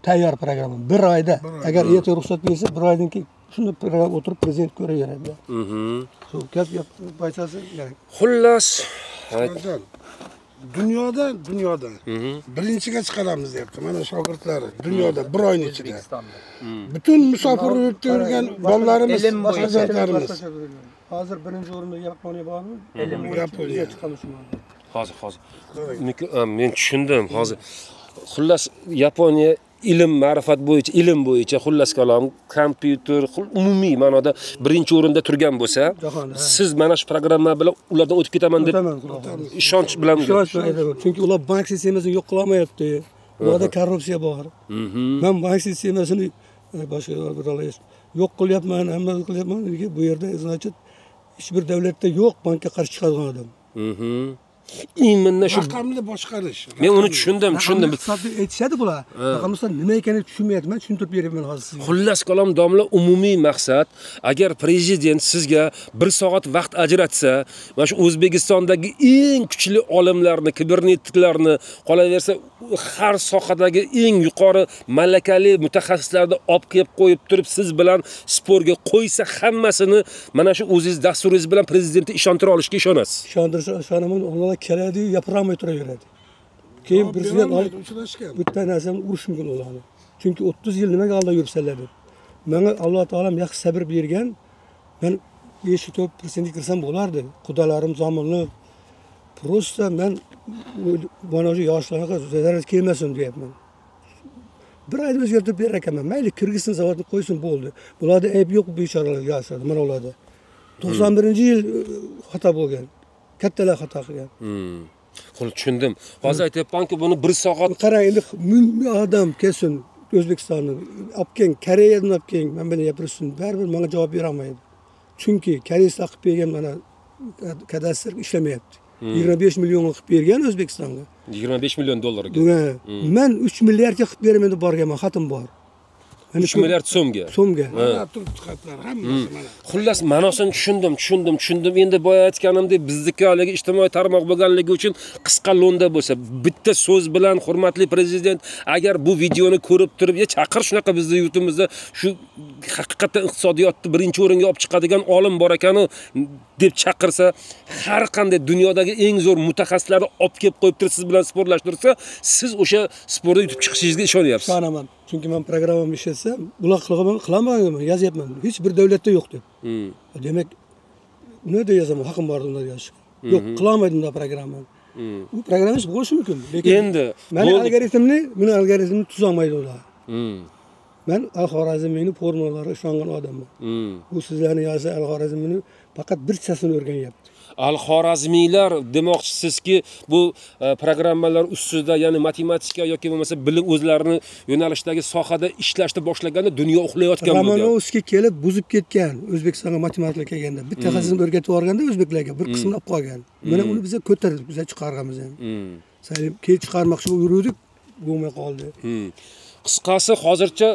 S2: Tayyor programma 1 oyda. Agar erta ruxsat bersa 1 oydan keyin shunda program o'tirib prezident ko'raveradi. Shu gap baychasi kerak.
S1: Xullas,
S3: dunyoda birinchiga chiqaramiz deyapti. Mana shogirdlari dunyoda 1 oyning ichida. Butun musofir o'tib yurgan bolalarimiz, farzandlarimiz.
S2: Hozir birinchi o'rinda Yaponiya bormi?
S3: Yaponiya
S2: chiqamiz.
S1: Hozir. Men tushundim hozir. Xullas Yaponiya ilm ma'rifat bo'yicha xullas kalom kompyuter umumiy ma'noda birinchi o'rinda turgan bo'lsa, siz mana shu programma bilan ulardan o'tib ketaman deb ishonch bilan
S2: chunki ular bank sistemasini yo'q qila olmayapti. Ularda korrupsiya bor. Men bank sistemasini boshqa birolar yo'q qilyapman, hamma qilyapman. Bu yerda значит hech bir davlatda yo'q bankka qarshi chiqadigan odam.
S1: Mana shu
S3: raqamli boshqarish.
S1: Men uni tushundim.
S2: Aytishadi bular. Raqamlar nima ekanini tushunmayapman, tushuntirib beraman hozir sizga.
S1: Xullas kalom domla umumiy maqsad, agar prezident sizga 1 soat vaqt ajratsa, mana shu O'zbekistondagi eng kuchli olimlarni, kibernetiklarni, qolaversa har sohadagi eng yuqori malakali mutaxassislarni olib kelib qo'yib turib, siz bilan sportga qo'ysa hammasini mana shu o'zingiz dasturingiz bilan prezidentni ishontira olishga ishonasiz.
S2: Ishonaman, ular keladi, yapiramay turaveradi. Keyin prezident olib uchrashgan. Bitta narsani urish mumkin ularni. Chunki 30 yil nimaga aldab yuribsanlar deb. Menga Alloh taolam yaxshi sabr bergan. Men 5-4 prezidentga kirsam bo'lardi. Qudalarim zominli. Prosta men mana shu yoshlarga zarar kelmasin deyapman. 1 oyda o'zgartirib berar ekanman. Mayli Kirgiziston zavodini qo'ysin bo'ldi. Bularda ayb yo'q bechoralar yoshlar, mana ularda. 91-yil xato bo'lgan. Kattalar xato qilgan.
S1: Tushundim. Hozir aytayapman-ku, buni 1 soat
S2: qarang, endi ming odam kelsin O'zbekistonni, olib keling, Koreyadan olib keling, men bilan gapirsin, baribir menga javob bera olmaydi. Chunki Koreyslar qilib bergan mana kadastr ishlamayapti. 25 million qilib bergan O'zbekistonga.
S1: 25 million dollarga.
S2: Men 3 milliardga qilib beraman deb borganman, xatim bor.
S1: 3 milliard so'mga.
S3: Mana turib chiqadilar hammasi mana.
S1: Xullas, ma'nosini tushundim. Endi boya aytganimdek, bizniki haligi ijtimoiy tarmoq bo'lganligi uchun qisqa lo'nda bo'lsa, bitta so'z bilan hurmatli prezident, agar bu videoni ko'rib turib, chaqir shunaqa bizning yurtimizda shu haqiqatan iqtisodiyotni birinchi o'ringa olib chiqadigan olim bor ekanu deb chaqirsa, har qanday dunyodagi eng zo'r mutaxassislarni olib kelib qo'yib turib siz bilan sportlashtirsa, siz o'sha sportda yutib chiqishingizga ishonyapsiz.
S2: Ishonaman. Chunki men programmamni ishlatsam, bular qilaman, yozyapman. Hech bir davlatda yo'q deb. Demak, nima yozaman, haqim bor unda yozishga. Yo'q, qilolmaydim da programmani. U programmamiz bo'lishi mumkin. Lekin
S1: endi
S2: meni algoritmni tuza olmaydi ular. Men Al-Xorazmiyning formulalariga ishongan odamman. Bu sizlarning yozsa Al-Xorazmiyni faqat birchasini o'rganyapti.
S1: Al-Xorazmiylar demoqchisizki, bu programmalar ustida, ya'ni matematika yoki bo'lmasa bilim o'zlarini yo'nalishdagi sohada ishlashni boshlaganda dunyo uxlayotgan bo'lgan.
S2: Romanovskiy kelib buzib ketgan O'zbekistonga matematika kelganda, bitta xazini o'rgatib yuborganda o'zbeklarga bir qismini olib qolgan. Mana uni biz ko'tardik, biz chiqarganmiz ham. Keyin chiqarmoqchi yuruvdik, bo'lmay qoldi.
S1: Qisqasi hozircha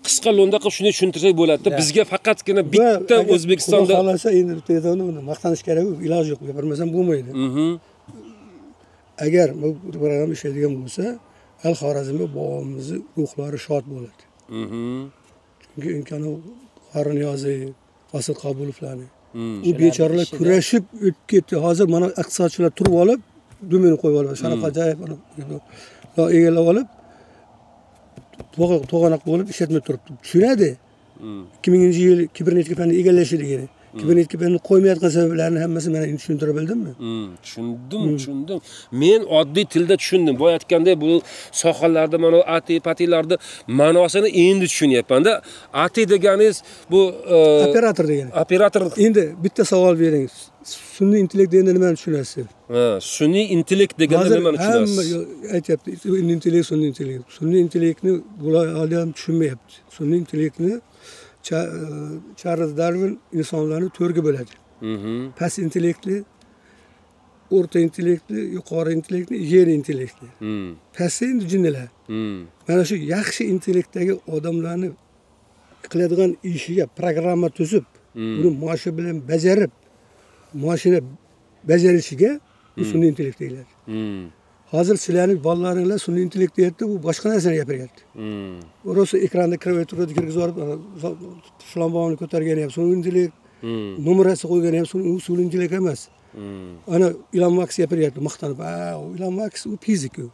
S1: qisqa lo'nda qilib shuni tushuntirsak bo'ladi. Bizga faqatgina bitta O'zbekistonda
S2: xohlasa endi uni maqtanish kerak, iloji yo'q, gapirmasam bo'lmaydi. Agar bu program ishlaydigan bo'lsa, Al-Xorazmda bobomizning ruhlari shod bo'ladi. Chunki imkoni Qorniyoziy, Hosil Qobulovlarni u bechoralar kurashib o'tib ketdi. Hozir mana iqtisodchilar turib olib, domenni qo'yib oladi. Sharaf Xo'jayev egallab olib to'g'anoq bo'lib ishlatmay turibdi. Tushunadi. 2000-yil kibernetika fanni egallashiligini. kiberni qo'ymayotgan sabablarini hammasini mana endi tushuntirib bildimmi?
S1: Tushundim. Men oddiy tilda tushundim. Boya aytganda bu sohalarda mana AT-patilarda ma'nosini endi tushunyapman-da. AT deganingiz bu
S2: operator degani.
S1: Operator.
S2: Endi bitta savol bering. Sun'iy intellekt deganda nimani tushunasiz?
S1: Sun'iy intellekt deganda nimani tushunasiz?
S2: Hamma aytyapti, sun'iy intellekt. Sun'iy intellektni bular ham tushunmayapti. Sun'iy intellektni Charles Darwin insonlarni to'rga bo'ladi. Past intellektli, o'rta intellektli, yuqori intellektli, yer intellektli. Past endi jinnilar. Mana shu yaxshi intellektdagi odamlarni qiladigan ishiga programma tuzib, uni mashina bilan bajarib, mashina bajarishiga sun'iy intellekt deyiladi. Hozir sizlarning bolalaringlar sun'iy intellekt deyapti, bu boshqa narsani gapiryapti. Rosa ekranda klaviaturada kirgizib olib, shlambonni ko'targani ham sun'iy intellekt, numerasi qo'ygani ham sun'iy intellekt emas. Ana Elon Musk gapiryapti, maqtanib, Elon Musk u fizik u.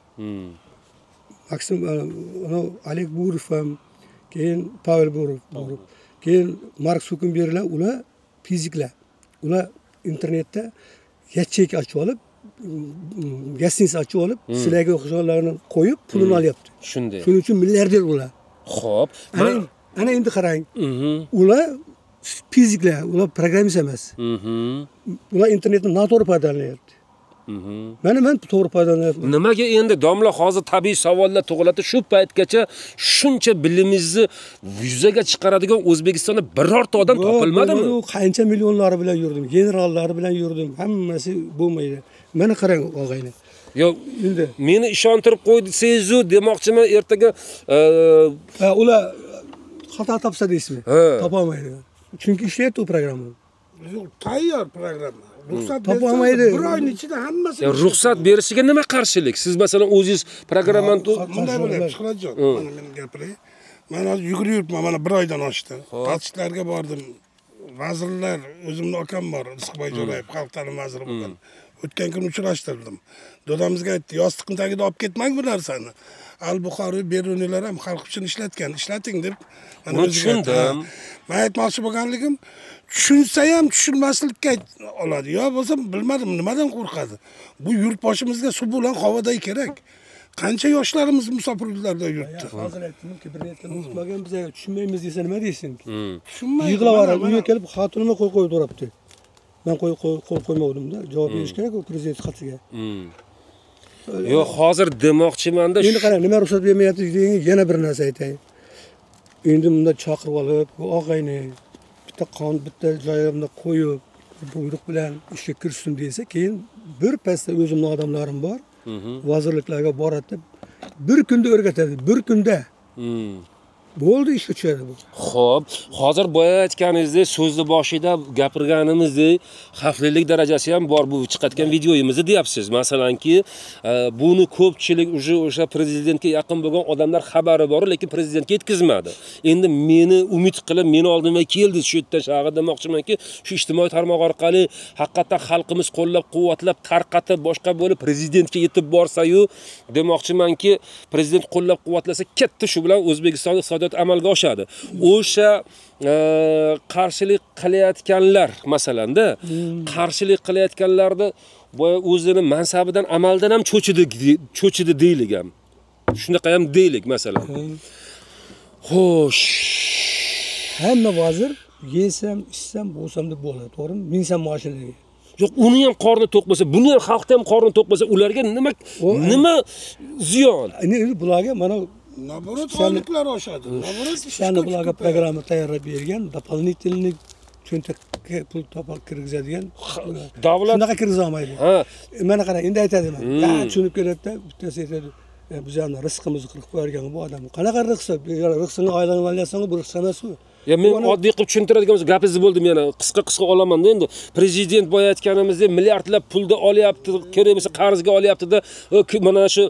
S2: Maksim ana Oleg Burov ham, keyin Pavel Burov, keyin Mark Zuckerberglar, ular fiziklar. Ular internetda yacheyka ochib olib, gastiniца ochib olib, sizlarga o'xshaganlarni qo'yib, pulini olyapti.
S1: Shunday.
S2: Shuning uchun milliarder ular.
S1: Xo'p,
S2: ana endi qarang. Ular fiziklar, ular programmist emas. Ular internetni noto'g'ri foydalanyapti. Men to'g'ri foydalanyapman.
S1: Nimaga endi domla hozir tabiiy savollar tug'iladi, shu paytgacha shuncha bilimimizni yuzaga chiqaradigan O'zbekistonda birorta odam topilmadimi?
S2: Men qancha millionlari bilan yurdim, generallari bilan yurdim, hammasi bo'lmaydi. Mana qarang og'ayni.
S1: Yo, endi meni ishontirib qo'ydi-siz-u demoqchiman, ertaga
S2: ular xato topsa deysizmi? Topolmaydi. Chunki ishlayapti u programma.
S3: Yo'q, tayyor programma. Ruxsat
S2: topolmaydi.
S3: Bir oyning ichida hammasi.
S1: Ruxsat berishiga nima qarshilik? Siz masalan o'zingiz programmani
S3: bunday bo'lyapti, Shuhratjon. Mana men gapiray. Men hozir yugurib yuribman, mana bir oydan oshdi. Tashqariga bordim. Vazirlar, o'zimning akam bor, Issiqboy Jo'rayev, xalq ta'limi vaziri bo'lgan. O'tgan kun uchrashtirdim. Dodamizga aytdi, yostiqning tagida olib ketmang bu narsani. Al-Buxoriy, Beruniylar ham xalq uchun ishlatgan, ishlating deb.
S1: Mana tushundim.
S3: Men aytmoqchi bo'lganligim, tushunsa ham tushunmaslikka oladi. Yo bo'lsa bilmadim, nimadan qo'rqadi. Bu yurtboshimizga suv bilan havoday kerak. Qancha yoshlarimiz musofirliklarda yuribdi.
S2: Hozir aytdimki, bir netni unutmagan biz tushunmaymiz desa nima deysin?
S3: Tushunmaydi.
S2: Yig'laverib, uyga kelib xotinimni qo'yib turibdi. Men qo'l qo'ymovdim-da, javob berish kerak-ku prezident xatiga.
S1: Yo'q, hozir demoqchiman-da.
S2: Endi qarang, nima ruxsat bermayapti degan yana bir narsa aytay. Endi bunda chaqirib olib, bu og'ayni bitta joyimda qo'yib, buyruq bilan ishga kirsin desa, keyin bir pastda o'zimning odamlarim bor. Vazirliklarga boradi. Bir kunda o'rgatadi, bir kunda. Bo'ldi, ishga tushadi bu.
S1: Xo'p, hozir boya aytganingizdek, so'zni boshida gapirganimizdek, xavflilik darajasi ham bor bu chiqayotgan videoyimizni deyapsiz. Masalanki, buni ko'pchilik o'sha prezidentga yaqin bo'lgan odamlar xabari bor, lekin prezidentga yetkazmadi. Endi meni umid qilib, meni oldimga keldi shu yerda shag'i demoqchimanki, shu ijtimoiy tarmoq orqali haqiqatan xalqimiz qo'llab-quvvatlab, tarqatib, boshqa bo'lib prezidentga yetib borsa-yu, demoqchimanki, prezident qo'llab-quvvatlasa, katta shu bilan O'zbekiston amalga oshadi. O'sha qarshilik qilayotganlar, masalanda, qarshilik qilayotganlarni boya o'zini mansabidan, amaldan ham cho'chidi deylik ham. Shunaqa ham deylik, masalan. Xo'sh.
S2: Hamma vazir yesam, ichsam, bo'lsam deb bo'ladi, to'g'rimi? Minsam mashinaga.
S1: Yo'q, uni ham qorni to'q bo'lsa, buni ham xalqda ham qorni to'q bo'lsa, ularga nima ziyon?
S2: Endi bularga mana
S3: naborot oyliklar oshadi. Naborot
S2: ishlarni bularga programma tayyorlab bergan, дополнительный cho'ntakka pul topib kirgizadigan
S1: davlat
S2: shunaqa kirgiza olmaydi. Mana qarang, endi aytadiman. Tushunib keladi-da, bittasi aytadi, bizlarning rizqimizni qilib qo'ygan bu odam. Qanaqa rizq? Rizqini oylangni olyapsan-ku, bu rizq emas-ku.
S1: Ya men oddiy qilib tushuntiradigan gapingizni bo'ldim yana. Qisqa olaman-da endi. Prezident boya aytganimizdek milliardlab pulni olyapti, kerak bo'lsa qarzga olyapti-da, mana shu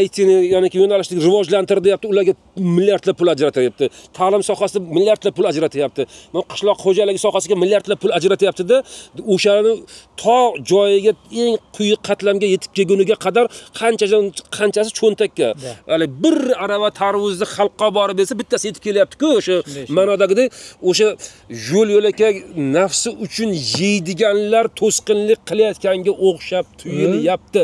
S1: ITni, ya'ni yo'nalishni rivojlantir deyapti, ularga milliardlab pul ajratyapti. Ta'lim sohasida milliardlab pul ajratyapti. Men qishloq xo'jaligi sohasiga milliardlab pul ajratyapti-da, o'shani to joyiga eng quyi qatlamga yetib kelguniga qadar qanchasi cho'ntakka. Hali bir arava tarvuzni xalqqa borib bersa, bittasi yetib kelyapti-ku, o'sha ma'nodagi aytgandek, o'sha yo'l-yo'lakay nafsi uchun yeydiganlar to'sqinlik qilayotganga o'xshab tuyulyapti.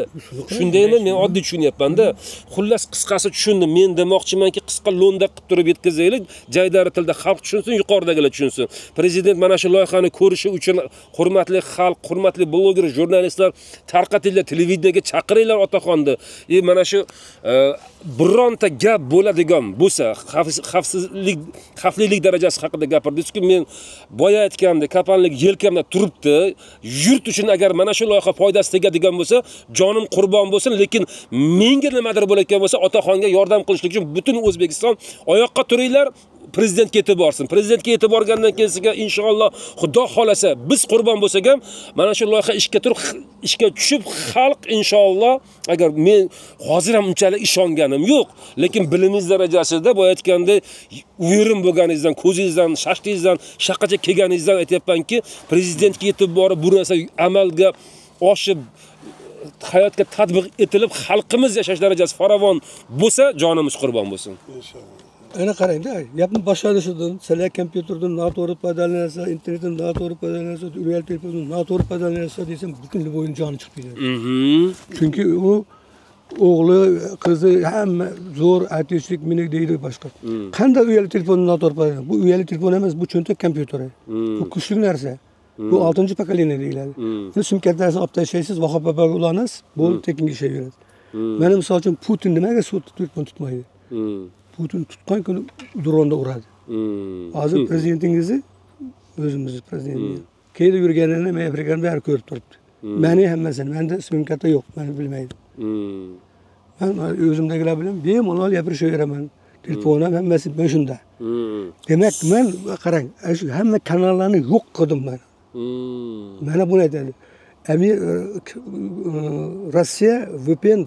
S1: Shundaymi? Men oddiy tushunyapman-da. Xullas qisqasi tushundim. Men demoqchimanki, qisqa lo'nda qilib turib yetkazaylik, jaydari tilda xalq tushunsin, yuqoridagilar tushunsin. Prezident mana shu loyihani ko'rishi uchun hurmatli xalq, hurmatli bloger, jurnalistlar tarqatinglar, televideniyaga chaqiringlar otaxonni. Mana shu bironta gap bo'ladigan bo'lsa, xavflilik darajasi haqida gapirdingiz-ku, men boya aytgandek, kapanlik yelkamda turibdi. Yurt uchun agar mana shu loyiha foydasi tegadigan bo'lsa, jonim qurbon bo'lsin, lekin menga nimadir bo'layotgan bo'lsa, otaxonga yordam qilishlik uchun butun O'zbekiston oyoqqa turinglar. Prezidentga yetib borsin. Prezidentga yetib borgandan keyin inshaalloh Xudo xolasa biz qurbon bo'lsak ham mana shu loyiha ishga tushib xalq inshaalloh, agar men hozir ham unchalik ishonganim yo'q, lekin bilimingiz darajasida boya aytganda uyirim bo'lganingizdan, ko'zingizdan, shashtingizdan, shaqacha kelganingizdan aytayapmanki, prezidentga yetib borib bu narsa amalga oshib hayotga tatbiq etilib xalqimiz yashash darajasi farovon bo'lsa, jonimiz qurbon bo'lsin.
S3: Inshaalloh.
S2: Ana qarangda, gapni boshlanishidan, sizlar kompyuterdan noto'g'ri foydalansa, internetdan noto'g'ri foydalansa, real telefondan noto'g'ri foydalansa desam, butun bo'yin joni chiqib ketadi. Chunki u o'g'li, qizi hamma zo'r aytishlik meni deydi boshqa. Qanday uyali telefondan noto'g'ri foydalanadi? Bu uyali telefon emas, bu cho'ntak kompyuteri. Bu kuchli narsa. Bu 6-pokoleniya deyiladi. Buni sumkadasiga olib tashlaysiz, vahobabaga ulanasiz, bu tekinga ishlayveradi. Mana misol uchun Putin nimaga telefon tutmaydi? Putin tutgan kuni dronda uradi. Hozir prezidentingizni o'zimiz prezidentimiz kelib yurganini men Afrikada bari ko'rib turibdi. Meni hammasini, menda sumkada yo'q, meni bilmaydi. Men o'zimdagilar bilan bemalol gapirishaveraman. Telefonam hammasi men shunda. Demak, men qarang, shu hamma kanallarni yo'q qildim men. Mana buni aytadi. Rossiya VPN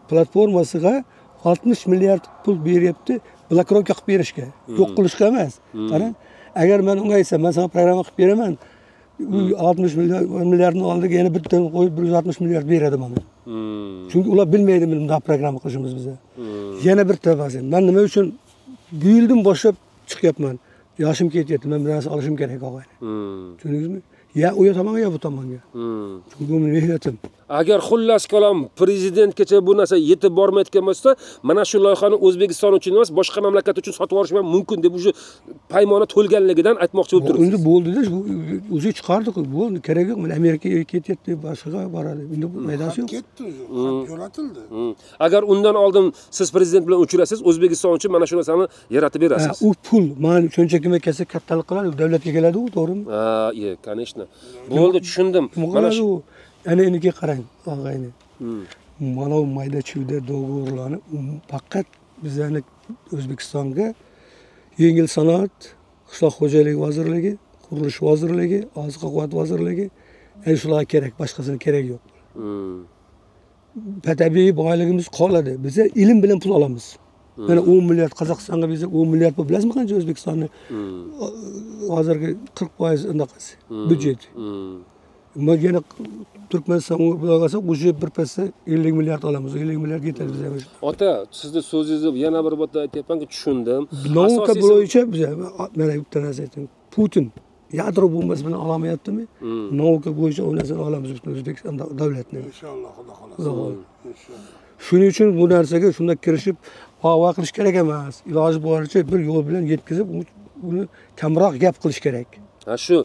S2: platformasiga 60 milliard pul beryapti, blokировка qilib berishga, yo'q qilishga emas. Qarang, agar men unga aytsam, men sana programma qilib beraman, 60 milliardni oldiga yana bittadan qo'yib 160 milliard beradi mana. Chunki ular bilmaydi bunday programma qilishimiz bizga. Yana bir tavsiya. Men nima uchun bu yildan boshlab chiqyapman? Yoshim ketyapti, men bir narsa olishim kerak og'ayni. Tushundingizmi? Ya u tomonga ya bu tomonga. Chunki bu mehnatim.
S1: Agar xullas kalom prezidentgacha bu narsa yetib bormayotgan bo'lsa, mana shu loyihani O'zbekiston uchun emas, boshqa mamlakat uchun sotib olish ham mumkin deb o'sha paymona to'lganligidan aytmoqchi bo'lib turibsiz.
S2: Endi bo'ldi-da, o'zi chiqardik, bo'ldi, kerak yo'q. Men Amerikaga ketyapti, boshqa boradi. Endi bu maydasi yo'q.
S3: Ketdi, yo'latildi.
S1: Agar undan oldin siz prezident bilan uchrasiz, O'zbekiston uchun mana shu narsani yaratib berasiz.
S2: U pul, men shuncha kim kelsa kattalik qiladi, davlatga keladi-ku, to'g'rimi?
S1: Конечно. Bo'ldi, tushundim.
S2: Mana shu ana endi qarang, og'ayni. Mana bu mayda-chuyda do'g'orlarni faqat bizning O'zbekistonga yengil sanoat, qishloq xo'jaligi vazirligi, qurilish vazirligi, oziq-ovqat vazirligi, shular kerak, boshqasini kerak yo'q. Tabiiy boyligimiz qoladi. Biz ilm bilan pul olamiz. Mana 10 milliard Qozog'istonga biz 10 milliard pul bilasizmi qancha O'zbekistonni hozirgi 40% undaqasi byudjet. Yana Turkmaniston bo'lgasa, o'sha bir pasda 50 milliard olamiz. 50 milliard yetadi bizga.
S1: Ota, sizning so'zingizni yana bir bor aytyapmanki, tushundim.
S2: Nauka bo'yicha biz mana bitta narsa ayting. Putin yadro bombasi bilan olamayaptimi? Nauka bo'yicha u narsani olamiz biz O'zbekiston davlatni.
S3: Inshaalloh, Xudo xolasa. Inshaalloh.
S2: Shuning uchun bu narsaga shunda kirishib, havo qilish kerak emas. Iloji boricha bir yo'l bilan yetkazib, uni kamroq gap qilish kerak.
S1: Shu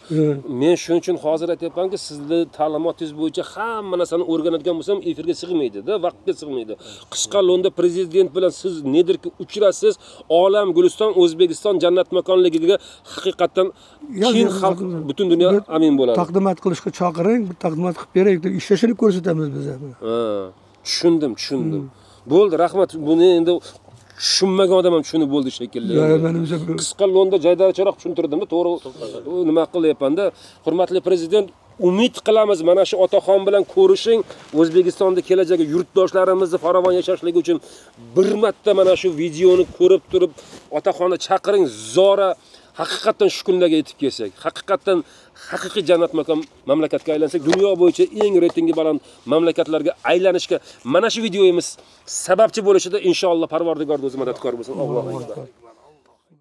S1: men shuning uchun hozir aytayapmanki, sizning ta'limotingiz bo'yicha hamma narsani o'rganadigan bo'lsam, efirga sig'maydi-da, vaqtga sig'maydi. Qisqa lo'nda prezident bilan siz nedirki uchrasiz, olam Guliston, O'zbekiston jannat makonligiga haqiqatan keng xalq, butun dunyo amin bo'ladi.
S2: Taqdimot qilishga chaqiring, bir taqdimot qilib beraylik deb ishlashini ko'rsatamiz biz.
S1: Tushundim. Bo'ldi, rahmat. Buni endi tushunmagan odam ham tushunib bo'ldi shekilli. Qisqa lo'nda jaydaricharoq tushuntirdim-da, to'g'ri nima qilyapman-da. Hurmatli prezident, umid qilamiz mana shu otaxon bilan ko'rishing, O'zbekistonda kelajagi yurtdoshlarimizni farovon yashashligi uchun bir marta mana shu videoni ko'rib turib, otaxonni chaqiring, zora haqiqatan shu kunlarga yetib kelsak, haqiqatan haqiqiy jannat makon mamlakatga aylansak, dunyo bo'yicha eng reytingi baland mamlakatlarga aylanishga mana shu videomiz sababchi bo'lishida inshaalloh Parvardigor o'zi madadkor bo'lsin. Allohu akbar.